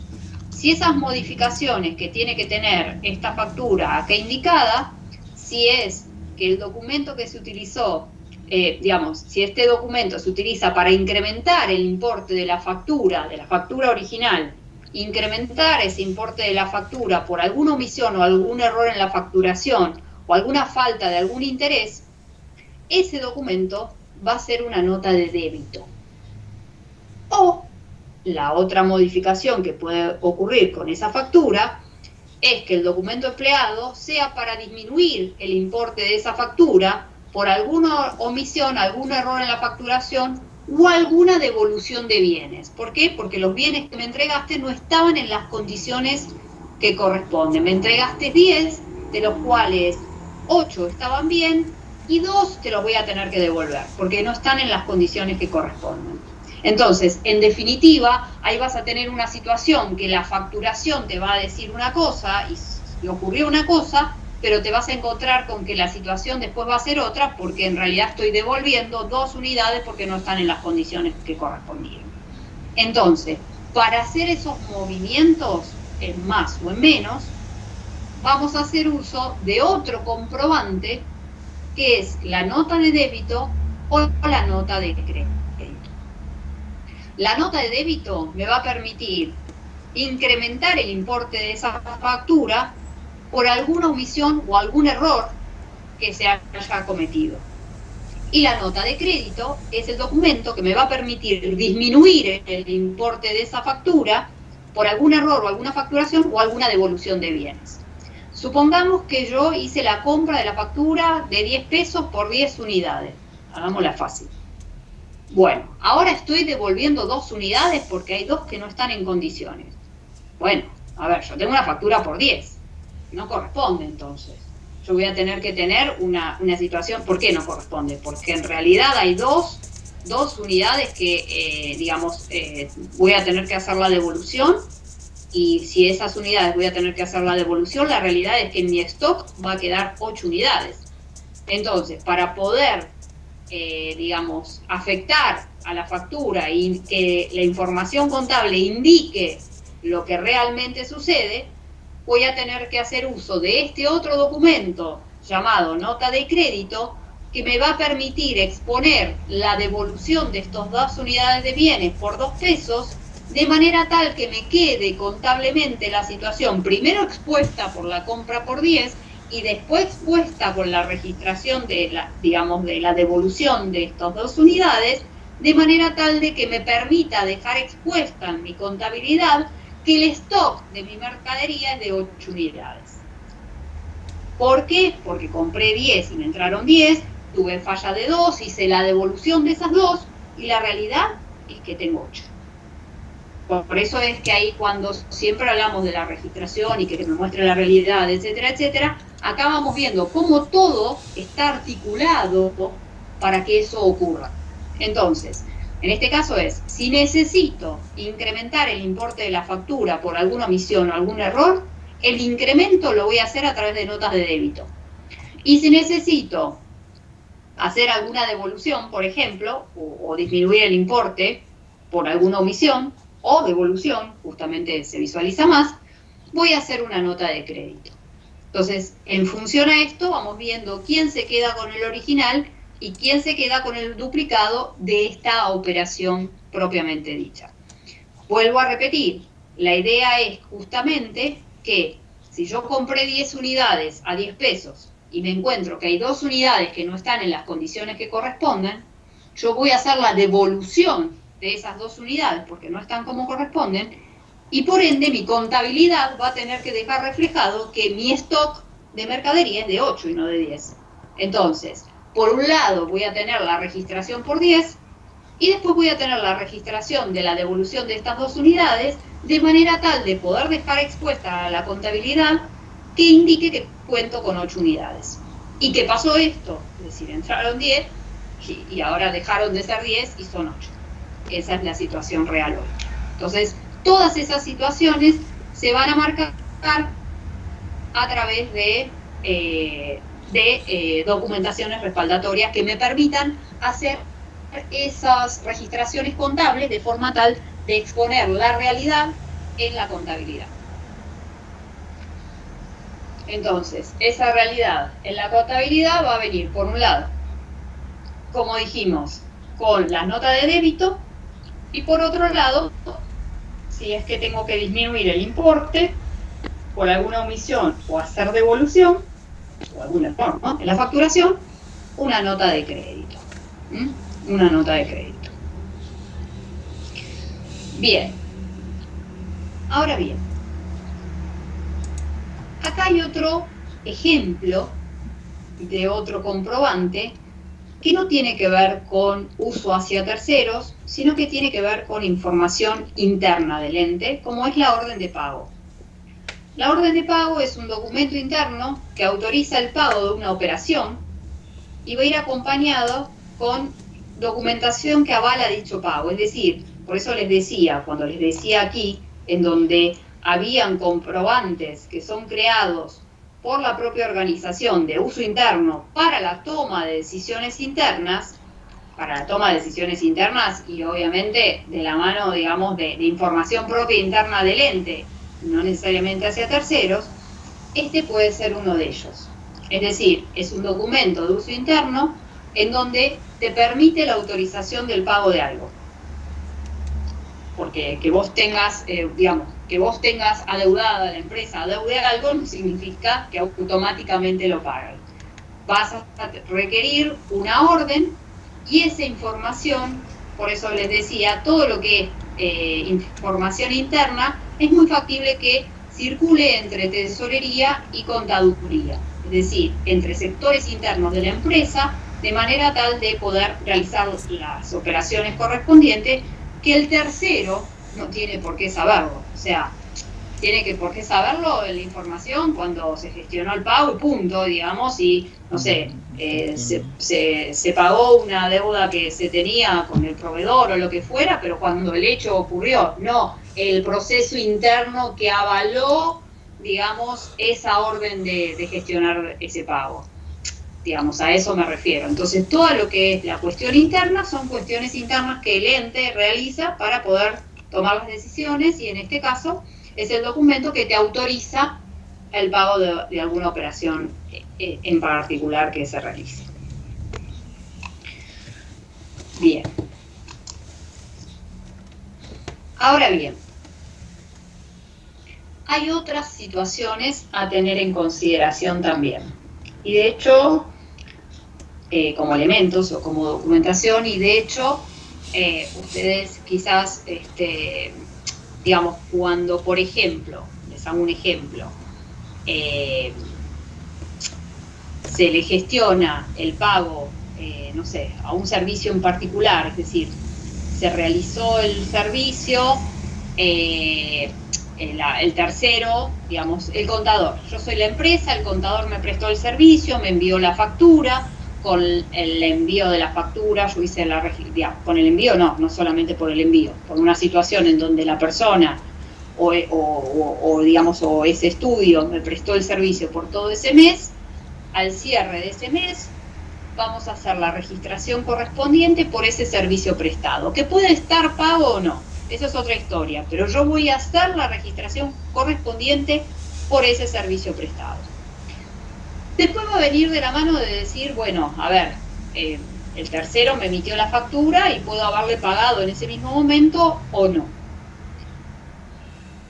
Si esas modificaciones que tiene que tener esta factura acá indicada, si es que el documento que se utilizó, digamos, si este documento se utiliza para incrementar el importe de la factura original, incrementar ese importe de la factura por alguna omisión o algún error en la facturación o alguna falta de algún interés, ese documento va a ser una nota de débito. O la otra modificación que puede ocurrir con esa factura es que el documento empleado sea para disminuir el importe de esa factura por alguna omisión, algún error en la facturación o alguna devolución de bienes. ¿Por qué? Porque los bienes que me entregaste no estaban en las condiciones que corresponden. Me entregaste 10, de los cuales 8 estaban bien y 2 te los voy a tener que devolver porque no están en las condiciones que corresponden. Entonces, en definitiva, ahí vas a tener una situación que la facturación te va a decir una cosa y ocurrió una cosa, pero te vas a encontrar con que la situación después va a ser otra porque en realidad estoy devolviendo 2 unidades porque no están en las condiciones que correspondían. Entonces, para hacer esos movimientos en más o en menos, vamos a hacer uso de otro comprobante que es la nota de débito o la nota de crédito. La nota de débito me va a permitir incrementar el importe de esa factura por alguna omisión o algún error que se haya cometido. Y la nota de crédito es el documento que me va a permitir disminuir el importe de esa factura por algún error o alguna facturación o alguna devolución de bienes. Supongamos que yo hice la compra de la factura de 10 pesos por 10 unidades. Hagámosla fácil. Bueno, ahora estoy devolviendo 2 unidades porque hay 2 que no están en condiciones. Bueno, a ver, yo tengo una factura por 10. No corresponde entonces. Yo voy a tener que tener una situación. ¿Por qué no corresponde? Porque en realidad hay dos unidades que, voy a tener que hacer la devolución. Y si esas unidades voy a tener que hacer la devolución, la realidad es que en mi stock va a quedar 8 unidades. Entonces, para poder afectar a la factura y que la información contable indique lo que realmente sucede, voy a tener que hacer uso de este otro documento llamado nota de crédito que me va a permitir exponer la devolución de estas 2 unidades de bienes por 2 pesos de manera tal que me quede contablemente la situación primero expuesta por la compra por 10 y después expuesta por la registración de la devolución de estas 2 unidades, de manera tal de que me permita dejar expuesta en mi contabilidad que el stock de mi mercadería es de 8 unidades. ¿Por qué? Porque compré 10 y me entraron 10, tuve falla de 2, hice la devolución de esas 2 y la realidad es que tengo 8. Por eso es que ahí cuando siempre hablamos de la registración y que me muestre la realidad, etcétera, etcétera, acá vamos viendo cómo todo está articulado para que eso ocurra. Entonces, en este caso es, si necesito incrementar el importe de la factura por alguna omisión o algún error, el incremento lo voy a hacer a través de notas de débito. Y si necesito hacer alguna devolución, por ejemplo, o disminuir el importe por alguna omisión o devolución, justamente se visualiza más, voy a hacer una nota de crédito. Entonces, en función a esto, vamos viendo quién se queda con el original y quién se queda con el duplicado de esta operación propiamente dicha. Vuelvo a repetir, la idea es justamente que si yo compré 10 unidades a 10 pesos y me encuentro que hay 2 unidades que no están en las condiciones que corresponden, yo voy a hacer la devolución de esas 2 unidades porque no están como corresponden y por ende mi contabilidad va a tener que dejar reflejado que mi stock de mercadería es de 8 y no de 10. Entonces, por un lado voy a tener la registración por 10 y después voy a tener la registración de la devolución de estas 2 unidades de manera tal de poder dejar expuesta a la contabilidad que indique que cuento con 8 unidades. ¿Y qué pasó esto? Es decir, entraron 10 y ahora dejaron de ser 10 y son 8. Esa es la situación real hoy. Entonces, todas esas situaciones se van a marcar a través de documentaciones respaldatorias que me permitan hacer esas registraciones contables de forma tal de exponer la realidad en la contabilidad. Entonces, esa realidad en la contabilidad va a venir, por un lado, como dijimos, con las notas de débito, y por otro lado, si es que tengo que disminuir el importe por alguna omisión o hacer devolución, o alguna forma, en la facturación, una nota de crédito. Una nota de crédito. Bien. Ahora bien, acá hay otro ejemplo de otro comprobante que no tiene que ver con uso hacia terceros, sino que tiene que ver con información interna del ente, como es la orden de pago. La orden de pago es un documento interno que autoriza el pago de una operación y va a ir acompañado con documentación que avala dicho pago. Es decir, por eso les decía, cuando les decía aquí, en donde habían comprobantes que son creados por la propia organización de uso interno para la toma de decisiones internas, y obviamente de la mano, digamos, de información propia interna del ente, no necesariamente hacia terceros, este puede ser uno de ellos. Es decir, es un documento de uso interno en donde te permite la autorización del pago de algo. Porque que vos tengas, que vos tengas adeudada la empresa, adeude algo, no significa que automáticamente lo paguen. Vas a requerir una orden y esa información, por eso les decía, todo lo que es información interna, es muy factible que circule entre tesorería y contaduría, es decir, entre sectores internos de la empresa, de manera tal de poder realizar las operaciones correspondientes que el tercero no tiene por qué saberlo. O sea, tiene por qué saberlo la información cuando se gestionó el pago y punto, digamos, y no sé, se pagó una deuda que se tenía con el proveedor o lo que fuera, pero cuando el hecho ocurrió, no el proceso interno que avaló, digamos, esa orden de gestionar ese pago. Digamos, a eso me refiero. Entonces, todo lo que es la cuestión interna son cuestiones internas que el ente realiza para poder tomar las decisiones, y en este caso es el documento que te autoriza el pago de alguna operación en particular que se realice. Bien. Ahora bien, hay otras situaciones a tener en consideración también. Y de hecho, como elementos o como documentación, y de hecho, ustedes quizás, digamos, cuando, por ejemplo, les hago un ejemplo, se le gestiona el pago, no sé, a un servicio en particular, es decir, se realizó el servicio, el tercero, digamos, el contador. Yo soy la empresa, el contador me prestó el servicio, me envió la factura, con el envío de la factura, yo hice la registración, con el envío no solamente por el envío, por una situación en donde la persona o ese estudio me prestó el servicio por todo ese mes, al cierre de ese mes vamos a hacer la registración correspondiente por ese servicio prestado, que puede estar pago o no, eso es otra historia, pero yo voy a hacer la registración correspondiente por ese servicio prestado. Después va a venir de la mano de decir, bueno, a ver, el tercero me emitió la factura y puedo haberle pagado en ese mismo momento o no.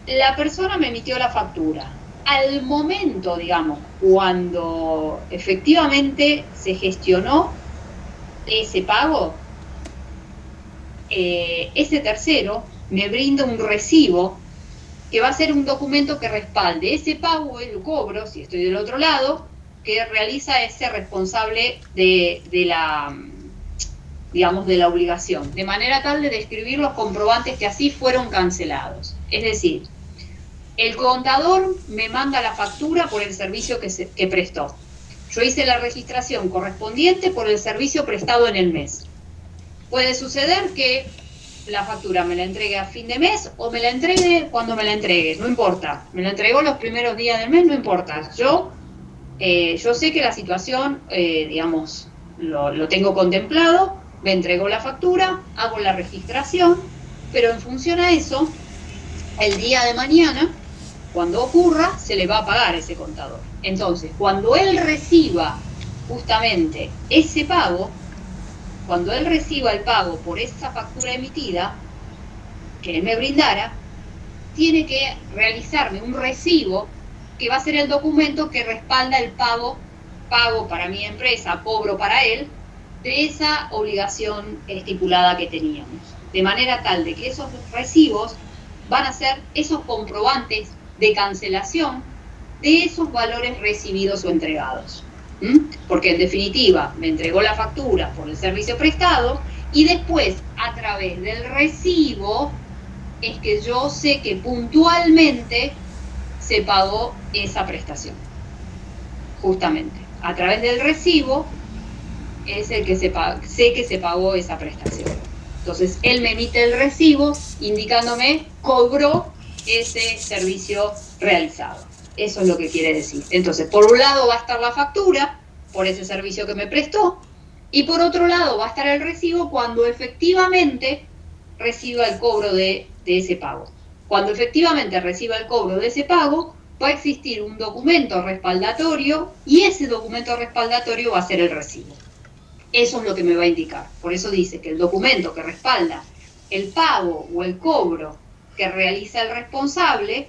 La persona me emitió la factura. Al momento, digamos, cuando efectivamente se gestionó ese pago, ese tercero me brinda un recibo que va a ser un documento que respalde ese pago, el cobro, si estoy del otro lado, que realiza ese responsable de la obligación, de manera tal de describir los comprobantes que así fueron cancelados. Es decir, el contador me manda la factura por el servicio que prestó. Yo hice la registración correspondiente por el servicio prestado en el mes. Puede suceder que la factura me la entregue a fin de mes o me la entregue cuando me la entregue, no importa. Me la entregó los primeros días del mes, no importa. Yo sé que la situación, digamos, lo tengo contemplado, me entregó la factura, hago la registración, pero en función a eso, el día de mañana, cuando ocurra, se le va a pagar ese contador. Entonces, cuando él reciba justamente ese pago, cuando él reciba el pago por esa factura emitida que él me brindara, tiene que realizarme un recibo que va a ser el documento que respalda el pago para mi empresa, cobro para él, de esa obligación estipulada que teníamos. De manera tal de que esos recibos van a ser esos comprobantes de cancelación de esos valores recibidos o entregados. Porque en definitiva me entregó la factura por el servicio prestado y después a través del recibo es que yo sé que puntualmente se pagó esa prestación. Justamente, a través del recibo es el que sé que se pagó esa prestación. Entonces él me emite el recibo indicándome cobró ese servicio realizado. Eso es lo que quiere decir. Entonces, por un lado va a estar la factura por ese servicio que me prestó y por otro lado va a estar el recibo cuando efectivamente reciba el cobro de ese pago. Cuando efectivamente reciba el cobro de ese pago, va a existir un documento respaldatorio y ese documento respaldatorio va a ser el recibo. Eso es lo que me va a indicar. Por eso dice que el documento que respalda el pago o el cobro que realiza el responsable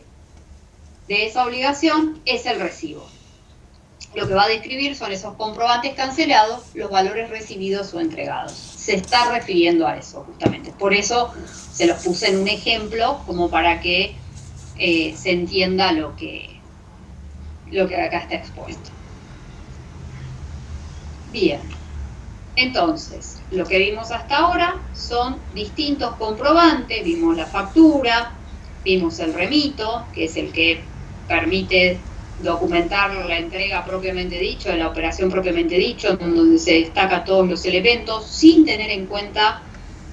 de esa obligación es el recibo. Lo que va a describir son esos comprobantes cancelados, los valores recibidos o entregados. Se está refiriendo a eso justamente. Por eso se los puse en un ejemplo como para que se entienda lo que acá está expuesto. Bien. Entonces, lo que vimos hasta ahora son distintos comprobantes. Vimos la factura, vimos el remito, que es el que permite documentar la entrega propiamente dicho, de la operación propiamente dicho, donde se destaca todos los elementos sin tener en cuenta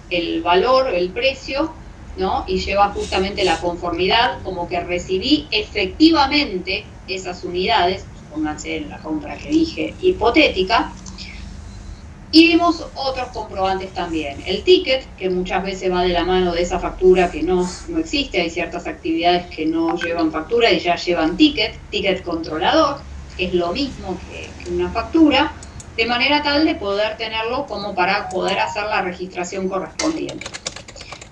el valor, el precio, ¿no? Y lleva justamente la conformidad como que recibí efectivamente esas unidades, pónganse en la compra que dije hipotética. Y vimos otros comprobantes también. El ticket, que muchas veces va de la mano de esa factura que no existe. Hay ciertas actividades que no llevan factura y ya llevan ticket controlador, que es lo mismo que una factura, de manera tal de poder tenerlo como para poder hacer la registración correspondiente.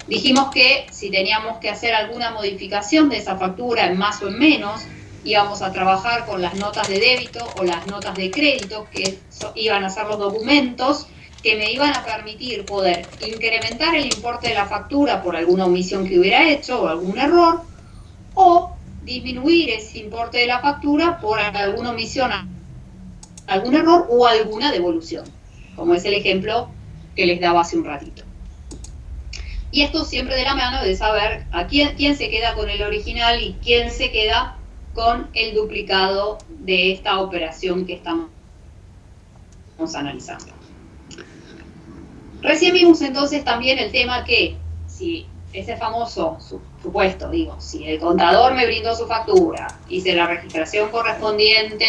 Dijimos que si teníamos que hacer alguna modificación de esa factura en más o en menos, íbamos a trabajar con las notas de débito o las notas de crédito, que iban a ser los documentos que me iban a permitir poder incrementar el importe de la factura por alguna omisión que hubiera hecho o algún error, o disminuir ese importe de la factura por alguna omisión, algún error o alguna devolución, como es el ejemplo que les daba hace un ratito. Y esto siempre de la mano de saber a quién se queda con el original y quién se queda con el duplicado de esta operación que estamos analizando. Recién vimos entonces también el tema que si ese famoso supuesto, si el contador me brindó su factura, hice la registración correspondiente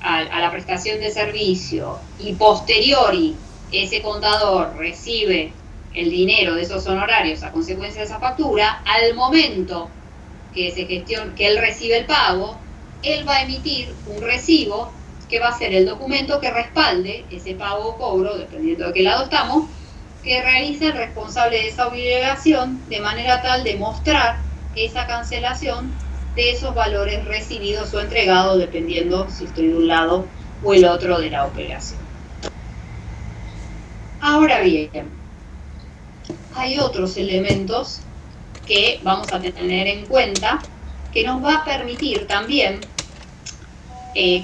a la prestación de servicio y posteriori ese contador recibe el dinero de esos honorarios a consecuencia de esa factura, al momento que él recibe el pago, él va a emitir un recibo que va a ser el documento que respalde ese pago o cobro, dependiendo de qué lado estamos, que realiza el responsable de esa obligación, de manera tal de mostrar esa cancelación de esos valores recibidos o entregados, dependiendo si estoy de un lado o el otro de la operación. Ahora bien, hay otros elementos que vamos a tener en cuenta, que nos va a permitir también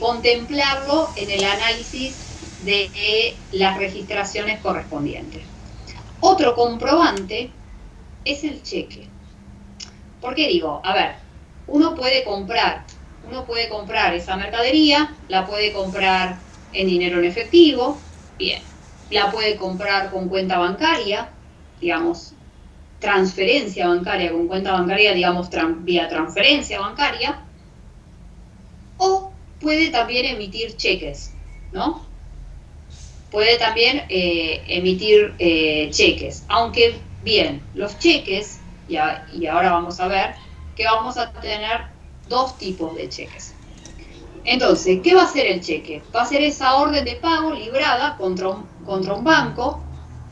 contemplarlo en el análisis de las registraciones correspondientes. Otro comprobante es el cheque. ¿Por qué digo? A ver, uno puede comprar esa mercadería, la puede comprar en dinero en efectivo, bien, la puede comprar con cuenta bancaria, digamos, transferencia bancaria con cuenta bancaria, digamos, vía transferencia bancaria, o puede también emitir cheques, ¿no? Puede también emitir cheques, aunque bien, los cheques, y ahora vamos a ver que vamos a tener dos tipos de cheques. Entonces, ¿qué va a hacer el cheque? Va a ser esa orden de pago librada contra un banco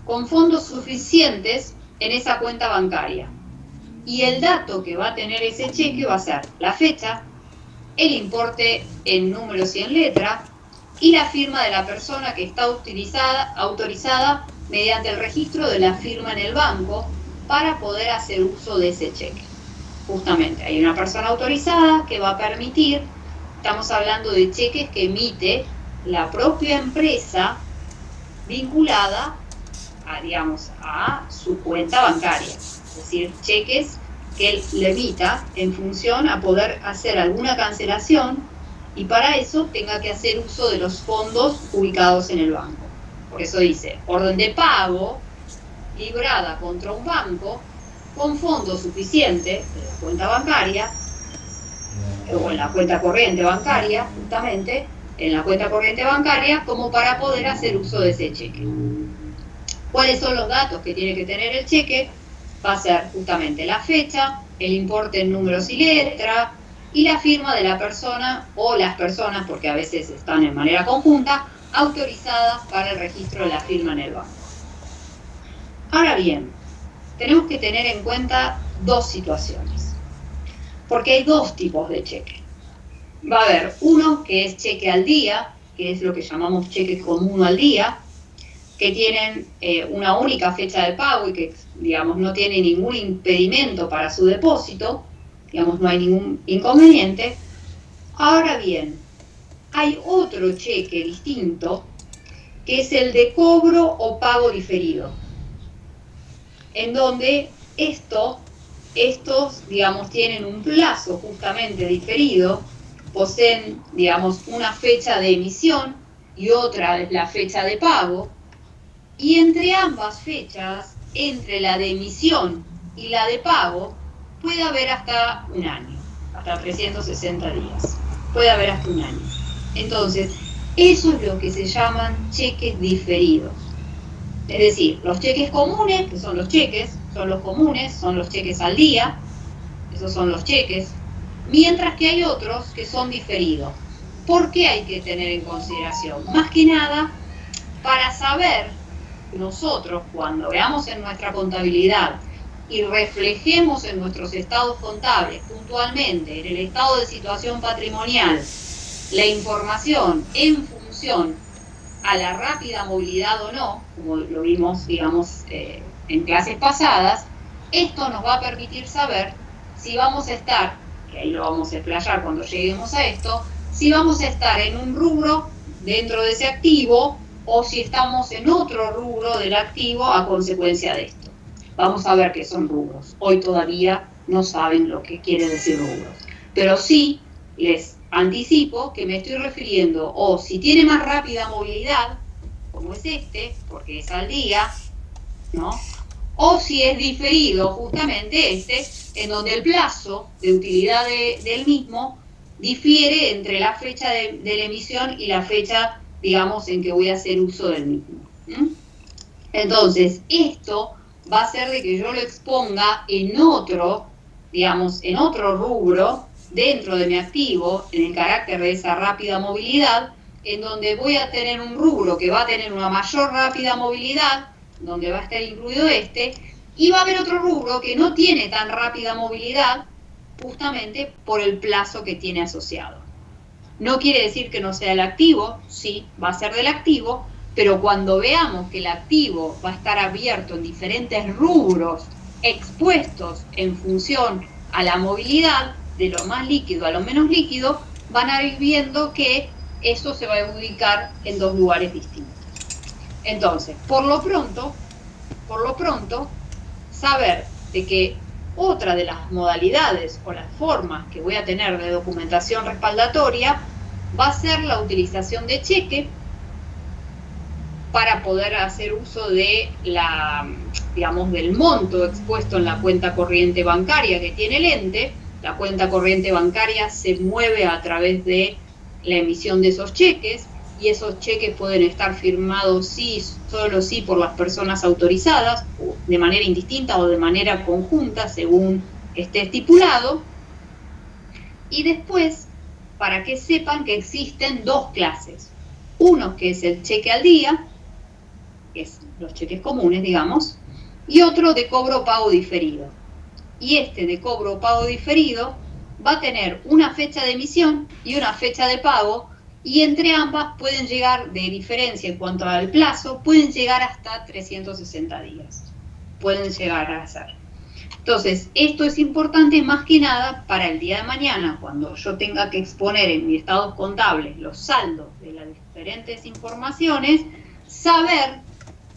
con fondos suficientes en esa cuenta bancaria. Y el dato que va a tener ese cheque va a ser la fecha, el importe en números y en letra, y la firma de la persona que está autorizada mediante el registro de la firma en el banco para poder hacer uso de ese cheque. Justamente, hay una persona autorizada que va a permitir, estamos hablando de cheques que emite la propia empresa vinculada a su cuenta bancaria, es decir, cheques que él le emita en función a poder hacer alguna cancelación y para eso tenga que hacer uso de los fondos ubicados en el banco. Por eso dice, orden de pago librada contra un banco con fondos suficientes en la cuenta bancaria o en la cuenta corriente bancaria, justamente, en la cuenta corriente bancaria, como para poder hacer uso de ese cheque. ¿Cuáles son los datos que tiene que tener el cheque? Va a ser justamente la fecha, el importe en números y letra, y la firma de la persona o las personas, porque a veces están en manera conjunta, autorizadas para el registro de la firma en el banco. Ahora bien, tenemos que tener en cuenta dos situaciones, porque hay dos tipos de cheque. Va a haber uno que es cheque al día, que es lo que llamamos cheque con uno al día, que tienen una única fecha de pago y que, digamos, no tiene ningún impedimento para su depósito, digamos, no hay ningún inconveniente. Ahora bien, hay otro cheque distinto, que es el de cobro o pago diferido, en donde estos, digamos, tienen un plazo justamente diferido, poseen, digamos, una fecha de emisión y otra es la fecha de pago, y entre ambas fechas, entre la de emisión y la de pago, puede haber hasta un año, hasta 360 días, puede haber hasta un año. Entonces, eso es lo que se llaman cheques diferidos. Es decir, los cheques comunes, que son los cheques, son los comunes, son los cheques al día, esos son los cheques, mientras que hay otros que son diferidos. ¿Por qué hay que tener en consideración? Más que nada, para saber nosotros, cuando veamos en nuestra contabilidad y reflejemos en nuestros estados contables puntualmente, en el estado de situación patrimonial, la información en función a la rápida movilidad o no, como lo vimos, digamos, en clases pasadas, esto nos va a permitir saber si vamos a estar, que ahí lo vamos a explayar cuando lleguemos a esto, si vamos a estar en un rubro dentro de ese activo o si estamos en otro rubro del activo a consecuencia de esto. Vamos a ver qué son rubros. Hoy todavía no saben lo que quiere decir rubros, pero sí les anticipo que me estoy refiriendo o si tiene más rápida movilidad, como es este, porque es al día, ¿no? O si es diferido, justamente este, en donde el plazo de utilidad del mismo difiere entre la fecha de la emisión y la fecha, digamos, en que voy a hacer uso del mismo. Entonces, esto va a hacer de que yo lo exponga en otro, digamos, en otro rubro, dentro de mi activo, en el carácter de esa rápida movilidad, en donde voy a tener un rubro que va a tener una mayor rápida movilidad, donde va a estar incluido este, y va a haber otro rubro que no tiene tan rápida movilidad, justamente por el plazo que tiene asociado. No quiere decir que no sea el activo, sí, va a ser del activo, pero cuando veamos que el activo va a estar abierto en diferentes rubros, expuestos en función a la movilidad, de lo más líquido a lo menos líquido, van a ir viendo que eso se va a ubicar en dos lugares distintos. Entonces, por lo pronto, saber de que otra de las modalidades o las formas que voy a tener de documentación respaldatoria va a ser la utilización de cheque para poder hacer uso de del monto expuesto en la cuenta corriente bancaria que tiene el ente. La cuenta corriente bancaria se mueve a través de la emisión de esos cheques, y esos cheques pueden estar firmados solo por las personas autorizadas, de manera indistinta o de manera conjunta, según esté estipulado. Y después, para que sepan que existen dos clases. Uno que es el cheque al día, que es los cheques comunes, digamos, y otro de cobro o pago diferido. Y este de cobro o pago diferido va a tener una fecha de emisión y una fecha de pago, y entre ambas pueden llegar, de diferencia en cuanto al plazo, pueden llegar hasta 360 días. Pueden llegar a ser. Entonces, esto es importante más que nada para el día de mañana, cuando yo tenga que exponer en mis estados contables los saldos de las diferentes informaciones, saber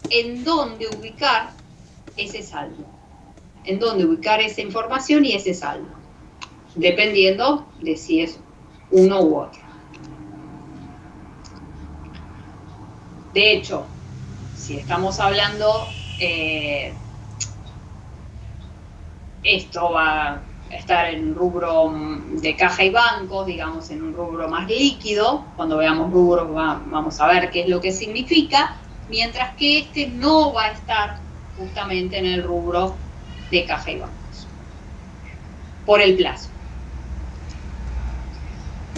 en dónde ubicar ese saldo, en dónde ubicar esa información y ese saldo, dependiendo de si es uno u otro. De hecho, si estamos hablando, esto va a estar en rubro de caja y bancos, digamos, en un rubro más líquido. Cuando veamos rubros vamos a ver qué es lo que significa, mientras que este no va a estar justamente en el rubro de caja y bancos, por el plazo.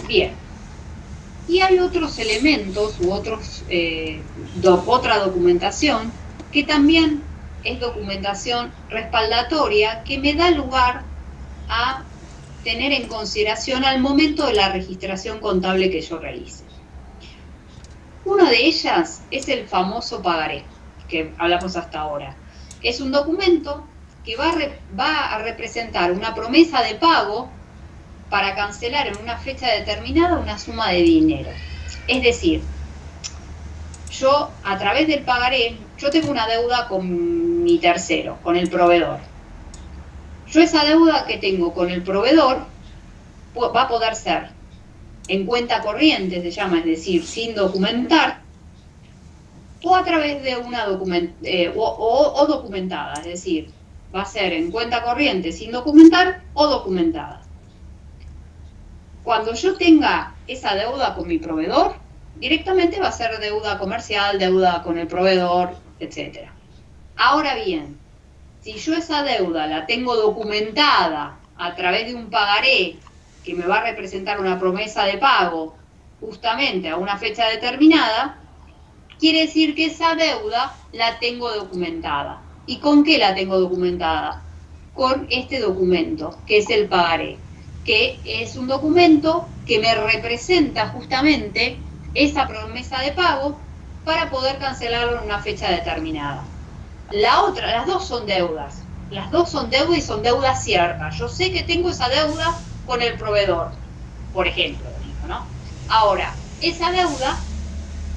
Bien. Y hay otros elementos u otra documentación que también es documentación respaldatoria, que me da lugar a tener en consideración al momento de la registración contable que yo realice. Una de ellas es el famoso pagaré, que hablamos hasta ahora. Es un documento que va a representar una promesa de pago para cancelar en una fecha determinada una suma de dinero. Es decir, yo a través del pagaré, yo tengo una deuda con mi tercero, con el proveedor. Yo esa deuda que tengo con el proveedor va a poder ser en cuenta corriente, se llama, es decir, sin documentar, o a través de una documentada, es decir, va a ser en cuenta corriente sin documentar o documentada. Cuando yo tenga esa deuda con mi proveedor, directamente va a ser deuda comercial, deuda con el proveedor, etc. Ahora bien, si yo esa deuda la tengo documentada a través de un pagaré que me va a representar una promesa de pago justamente a una fecha determinada, quiere decir que esa deuda la tengo documentada. ¿Y con qué la tengo documentada? Con este documento, que es el pagaré, que es un documento que me representa justamente esa promesa de pago para poder cancelarlo en una fecha determinada. Las dos son deudas. Las dos son deudas y son deudas ciertas. Yo sé que tengo esa deuda con el proveedor, por ejemplo, ¿no? Ahora, esa deuda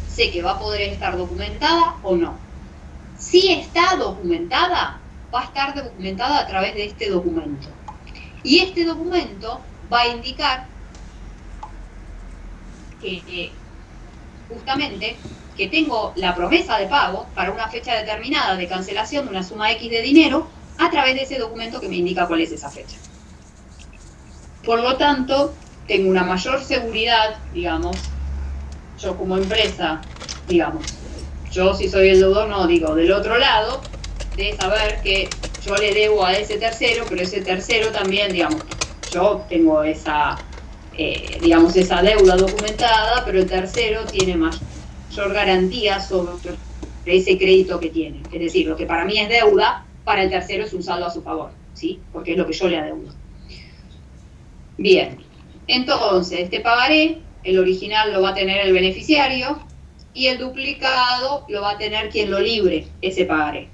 sé que va a poder estar documentada o no. Si está documentada, va a estar documentada a través de este documento. Y este documento va a indicar que justamente que tengo la promesa de pago para una fecha determinada de cancelación de una suma X de dinero a través de ese documento que me indica cuál es esa fecha. Por lo tanto, tengo una mayor seguridad, digamos, yo como empresa, digamos, yo si soy el deudor, no digo, del otro lado, de saber que yo le debo a ese tercero, pero ese tercero también, digamos, yo tengo esa, esa deuda documentada, pero el tercero tiene mayor garantía sobre ese crédito que tiene. Es decir, lo que para mí es deuda, para el tercero es un saldo a su favor, ¿sí? Porque es lo que yo le adeudo. Bien, entonces, este pagaré, el original lo va a tener el beneficiario y el duplicado lo va a tener quien lo libre, ese pagaré.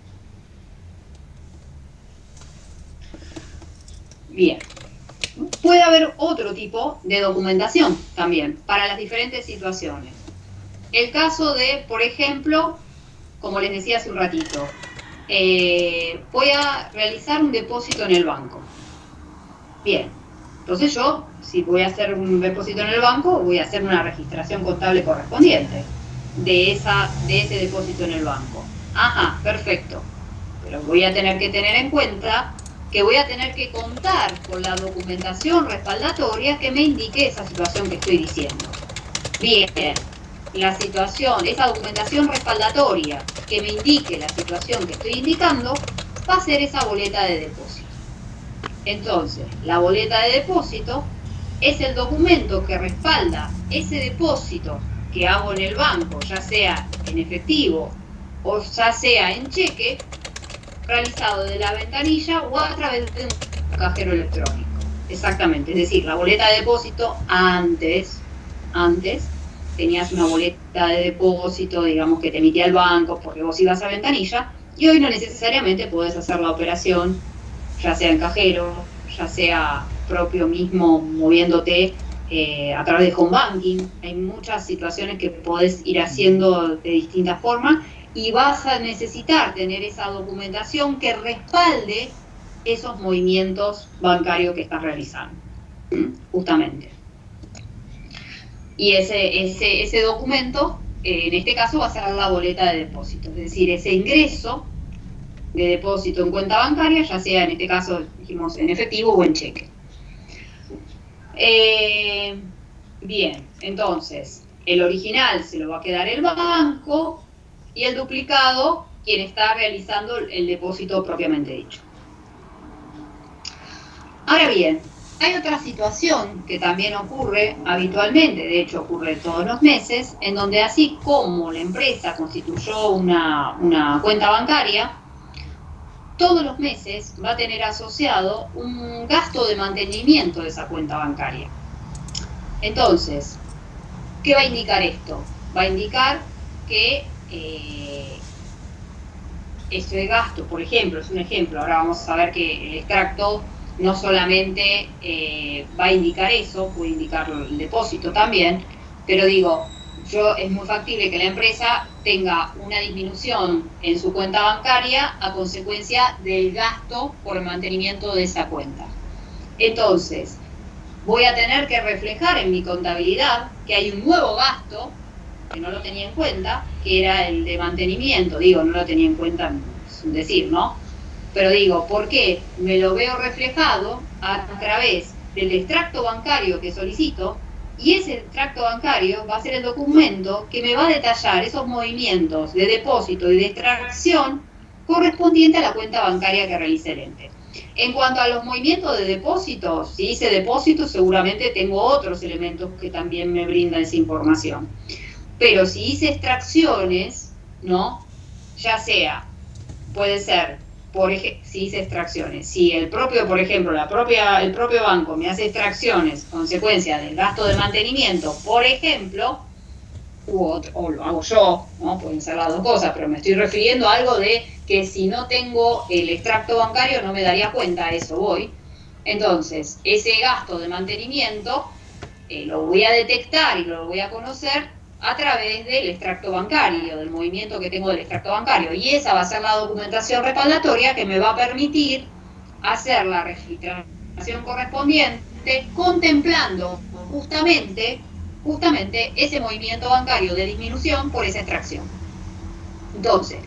Bien. Puede haber otro tipo de documentación también para las diferentes situaciones. El caso de, por ejemplo, como les decía hace un ratito, voy a realizar un depósito en el banco. Bien, entonces yo, si voy a hacer un depósito en el banco, voy a hacer una registración contable correspondiente de ese depósito en el banco. Ajá, perfecto. Pero voy a tener que tener en cuenta que voy a tener que contar con la documentación respaldatoria que me indique esa situación que estoy diciendo. Bien, esa documentación respaldatoria que me indique la situación que estoy indicando, va a ser esa boleta de depósito. Entonces, la boleta de depósito es el documento que respalda ese depósito que hago en el banco, ya sea en efectivo o ya sea en cheque, realizado de la ventanilla o a través de un cajero electrónico. Exactamente, es decir, la boleta de depósito antes tenías una boleta de depósito, digamos, que te emitía el banco porque vos ibas a ventanilla, y hoy no necesariamente podés hacer la operación, ya sea en cajero, ya sea propio mismo moviéndote a través de home banking. Hay muchas situaciones que podés ir haciendo de distintas formas y vas a necesitar tener esa documentación que respalde esos movimientos bancarios que estás realizando, justamente. Y ese documento, en este caso, va a ser la boleta de depósito, es decir, ese ingreso de depósito en cuenta bancaria, ya sea en este caso, dijimos, en efectivo o en cheque. Bien, entonces, el original se lo va a quedar el banco y el duplicado quien está realizando el depósito propiamente dicho. Ahora bien, hay otra situación que también ocurre habitualmente, de hecho ocurre todos los meses, en donde así como la empresa constituyó una cuenta bancaria, todos los meses va a tener asociado un gasto de mantenimiento de esa cuenta bancaria. Entonces, ¿qué va a indicar esto? Va a indicar que ese gasto, por ejemplo, es un ejemplo, ahora vamos a ver que el extracto no solamente va a indicar eso, puede indicar el depósito también, pero digo, es muy factible que la empresa tenga una disminución en su cuenta bancaria a consecuencia del gasto por el mantenimiento de esa cuenta. Entonces, voy a tener que reflejar en mi contabilidad que hay un nuevo gasto, que no lo tenía en cuenta, que era el de mantenimiento. Digo, no lo tenía en cuenta, es un decir, ¿no? Pero digo, ¿por qué? Me lo veo reflejado a través del extracto bancario que solicito, y ese extracto bancario va a ser el documento que me va a detallar esos movimientos de depósito y de extracción correspondiente a la cuenta bancaria que realice el ente. En cuanto a los movimientos de depósito, si hice depósito, seguramente tengo otros elementos que también me brindan esa información. Pero si hice extracciones, ¿no? Ya sea, puede ser, si hice extracciones, si el propio, por ejemplo, el propio banco me hace extracciones consecuencia del gasto de mantenimiento, por ejemplo, o lo hago yo, ¿no? Pueden ser las dos cosas, pero me estoy refiriendo a algo de que si no tengo el extracto bancario no me daría cuenta, a eso voy. Entonces, ese gasto de mantenimiento lo voy a detectar y lo voy a conocer a través del extracto bancario, del movimiento que tengo del extracto bancario. Y esa va a ser la documentación respaldatoria que me va a permitir hacer la registración correspondiente, contemplando justamente ese movimiento bancario de disminución por esa extracción. Entonces,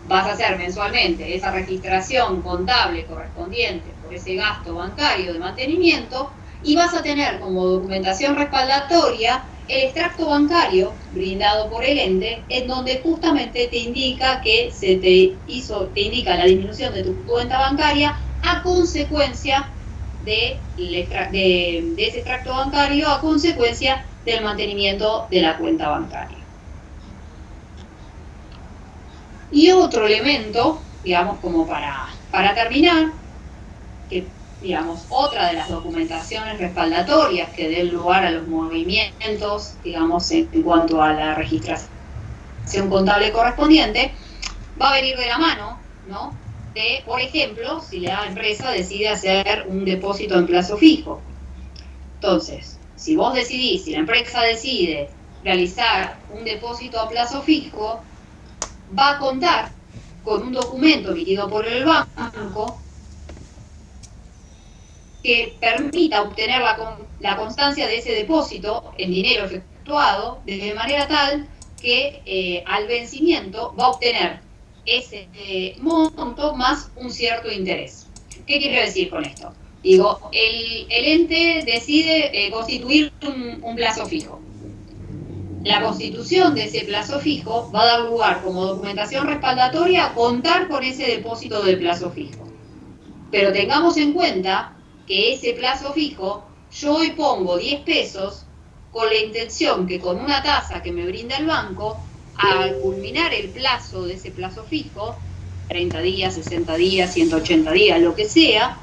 vas a hacer mensualmente esa registración contable correspondiente por ese gasto bancario de mantenimiento y vas a tener como documentación respaldatoria el extracto bancario brindado por el ente, en donde justamente te indica que te indica la disminución de tu cuenta bancaria a consecuencia de ese extracto bancario, a consecuencia del mantenimiento de la cuenta bancaria. Y otro elemento, digamos, como para terminar, que digamos, otra de las documentaciones respaldatorias que den lugar a los movimientos, digamos, en cuanto a la registración contable correspondiente, va a venir de la mano, ¿no? De, por ejemplo, si la empresa decide hacer un depósito en plazo fijo. Entonces, si la empresa decide realizar un depósito a plazo fijo, va a contar con un documento emitido por el banco que permita obtener la constancia de ese depósito en dinero efectuado, de manera tal que al vencimiento va a obtener ese monto más un cierto interés. ¿Qué quiero decir con esto? Digo, el ente decide constituir un plazo fijo. La constitución de ese plazo fijo va a dar lugar como documentación respaldatoria a contar con ese depósito de plazo fijo. Pero tengamos en cuenta que ese plazo fijo, yo hoy pongo 10 pesos con la intención que con una tasa que me brinda el banco, al culminar el plazo de ese plazo fijo, 30 días, 60 días, 180 días, lo que sea,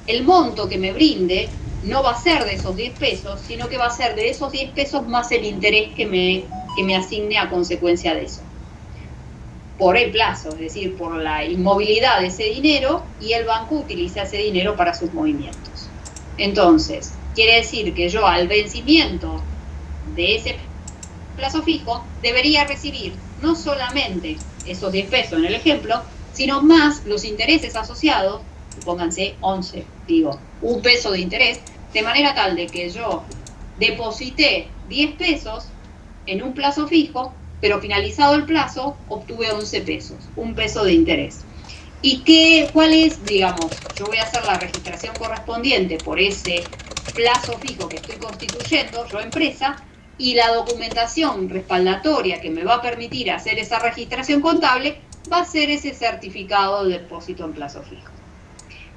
el monto que me brinde no va a ser de esos 10 pesos, sino que va a ser de esos 10 pesos más el interés que me asigne a consecuencia de eso. Por el plazo, es decir, por la inmovilidad de ese dinero, y el banco utiliza ese dinero para sus movimientos. Entonces, quiere decir que yo al vencimiento de ese plazo fijo debería recibir no solamente esos 10 pesos en el ejemplo, sino más los intereses asociados, pónganse 11, digo, un peso de interés, de manera tal de que yo deposité 10 pesos en un plazo fijo, pero finalizado el plazo obtuve 11 pesos, un peso de interés. ¿Y cuál es, digamos, yo voy a hacer la registración correspondiente por ese plazo fijo que estoy constituyendo, yo empresa, y la documentación respaldatoria que me va a permitir hacer esa registración contable va a ser ese certificado de depósito en plazo fijo,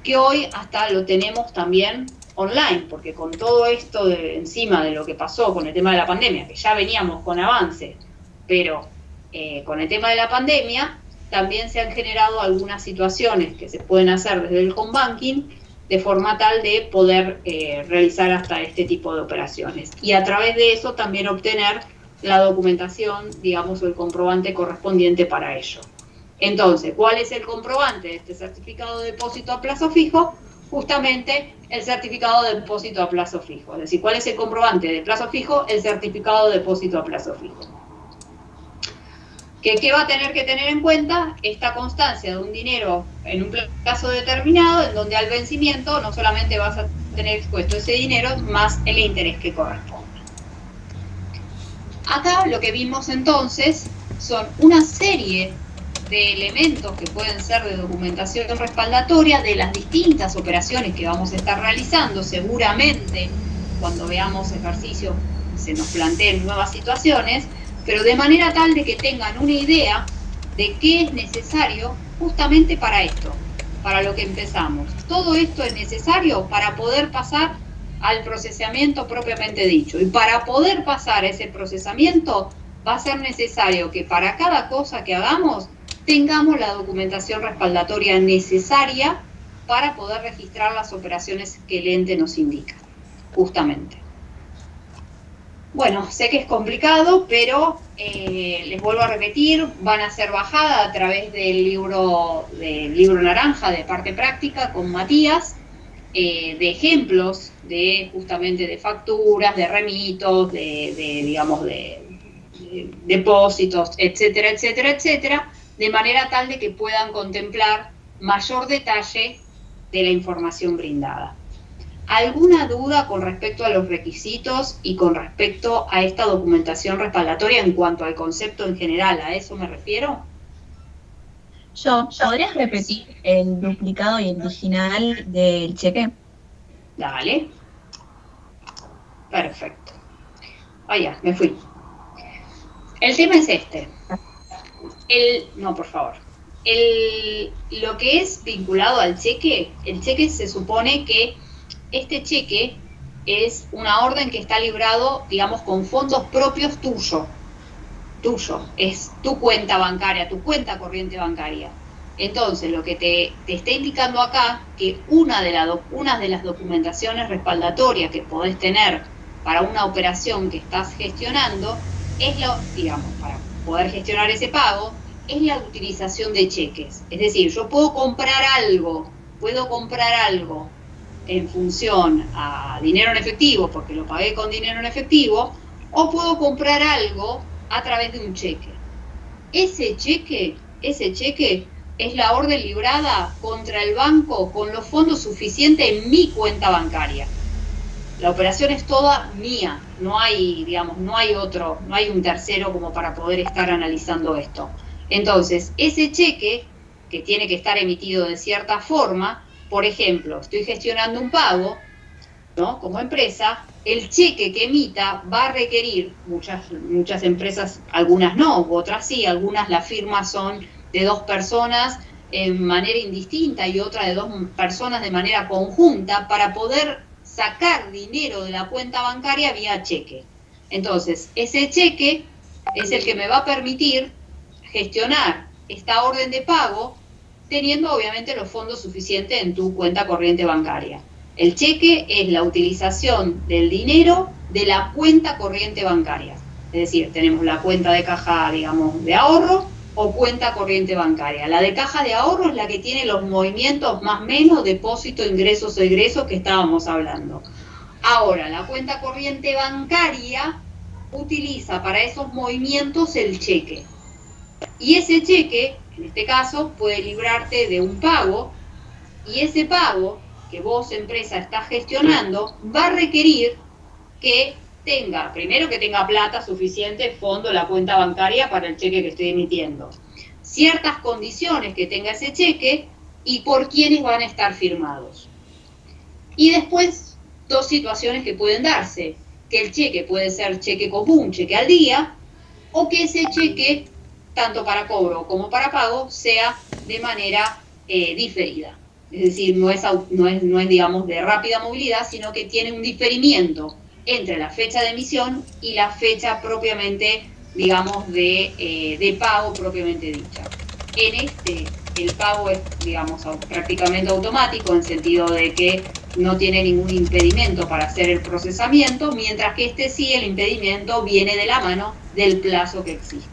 que hoy hasta lo tenemos también online, porque con todo esto encima de lo que pasó con el tema de la pandemia, que ya veníamos con avance, pero con el tema de la pandemia también se han generado algunas situaciones que se pueden hacer desde el home banking de forma tal de poder realizar hasta este tipo de operaciones. Y a través de eso también obtener la documentación, digamos, o el comprobante correspondiente para ello. Entonces, ¿cuál es el comprobante de este certificado de depósito a plazo fijo? Justamente el certificado de depósito a plazo fijo. Es decir, ¿cuál es el comprobante de plazo fijo? El certificado de depósito a plazo fijo. ¿Qué va a tener que tener en cuenta? Esta constancia de un dinero en un plazo determinado, en donde al vencimiento no solamente vas a tener expuesto ese dinero, más el interés que corresponde. Acá lo que vimos entonces son una serie de elementos que pueden ser de documentación respaldatoria de las distintas operaciones que vamos a estar realizando. Seguramente cuando veamos ejercicios se nos planteen nuevas situaciones, pero de manera tal de que tengan una idea de qué es necesario justamente para esto, para lo que empezamos. Todo esto es necesario para poder pasar al procesamiento propiamente dicho. Y para poder pasar a ese procesamiento va a ser necesario que para cada cosa que hagamos tengamos la documentación respaldatoria necesaria para poder registrar las operaciones que el ente nos indica, justamente. Bueno, sé que es complicado, pero les vuelvo a repetir, van a ser bajadas a través del libro naranja de parte práctica con Matías, de ejemplos de justamente de facturas, de remitos, digamos, de depósitos, etcétera, etcétera, etcétera, de manera tal de que puedan contemplar mayor detalle de la información brindada. ¿Alguna duda con respecto a los requisitos y con respecto a esta documentación respaldatoria en cuanto al concepto en general? ¿A eso me refiero? ¿Podrías repetir el duplicado y el original del cheque? Dale. Perfecto. Ya, me fui. El tema es este. No, por favor. Lo que es vinculado al cheque, el cheque se supone que este cheque es una orden que está librado, digamos, con fondos propios tuyo, es tu cuenta bancaria, tu cuenta corriente bancaria. Entonces, lo que te está indicando acá, que una de las documentaciones respaldatorias que podés tener para una operación que estás gestionando, es digamos, para poder gestionar ese pago, es la utilización de cheques. Es decir, yo puedo comprar algo en función a dinero en efectivo, porque lo pagué con dinero en efectivo, o puedo comprar algo a través de un cheque. Ese cheque ese cheque es la orden librada contra el banco con los fondos suficientes en mi cuenta bancaria. La operación es toda mía, no hay, digamos, no hay un tercero como para poder estar analizando esto. Entonces, ese cheque, que tiene que estar emitido de cierta forma, por ejemplo, estoy gestionando un pago, ¿no? Como empresa, el cheque que emita va a requerir, muchas empresas, algunas no, otras sí, algunas las firmas son de 2 personas en manera indistinta y otra de 2 personas de manera conjunta para poder sacar dinero de la cuenta bancaria vía cheque. Entonces, ese cheque es el que me va a permitir gestionar esta orden de pago teniendo obviamente los fondos suficientes en tu cuenta corriente bancaria. El cheque es la utilización del dinero de la cuenta corriente bancaria. Es decir, tenemos la cuenta de caja, digamos, de ahorro o cuenta corriente bancaria. La de caja de ahorro es la que tiene los movimientos más o menos, depósito, ingresos o egresos que estábamos hablando. Ahora, la cuenta corriente bancaria utiliza para esos movimientos el cheque. Y ese cheque, en este caso, puede librarte de un pago, y ese pago que vos, empresa, estás gestionando, va a requerir que tenga, primero que tenga plata suficiente, fondo, la cuenta bancaria para el cheque que estoy emitiendo. Ciertas condiciones que tenga ese cheque y por quiénes van a estar firmados. Y después, 2 situaciones que pueden darse. Que el cheque puede ser cheque común, cheque al día, o que ese cheque, tanto para cobro como para pago, sea de manera diferida. Es decir, no es, digamos, de rápida movilidad, sino que tiene un diferimiento entre la fecha de emisión y la fecha propiamente, digamos, de pago propiamente dicha. En este, el pago es, digamos, prácticamente automático, en sentido de que no tiene ningún impedimento para hacer el procesamiento, mientras que este sí, el impedimento viene de la mano del plazo que existe.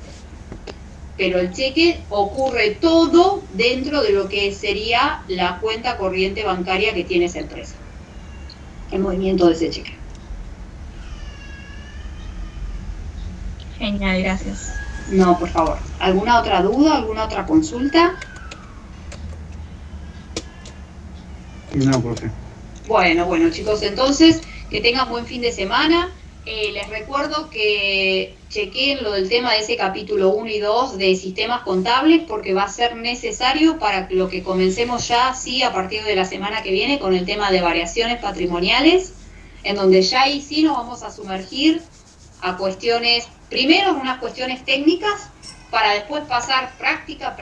Pero el cheque ocurre todo dentro de lo que sería la cuenta corriente bancaria que tiene esa empresa. El movimiento de ese cheque. Genial, gracias. No, por favor. ¿Alguna otra duda? ¿Alguna otra consulta? No, profe. Bueno, chicos, entonces, que tengan buen fin de semana. Les recuerdo que chequeen lo del tema de ese capítulo 1 y 2 de sistemas contables, porque va a ser necesario para lo que comencemos ya, sí, a partir de la semana que viene, con el tema de variaciones patrimoniales, en donde ya ahí sí nos vamos a sumergir a cuestiones, primero unas cuestiones técnicas, para después pasar práctica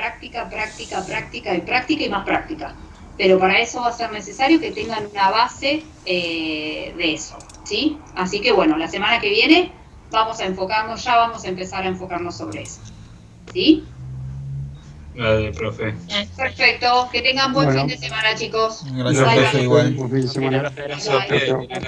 y más práctica. Pero para eso va a ser necesario que tengan una base de eso, ¿sí? Así que bueno, la semana que viene vamos a empezar a enfocarnos sobre eso, ¿sí? Vale, profe. Perfecto, que tengan buen fin de semana, chicos. Gracias, Bye, profe, bye. igual. Buen fin de semana. Bye. Chao, chao.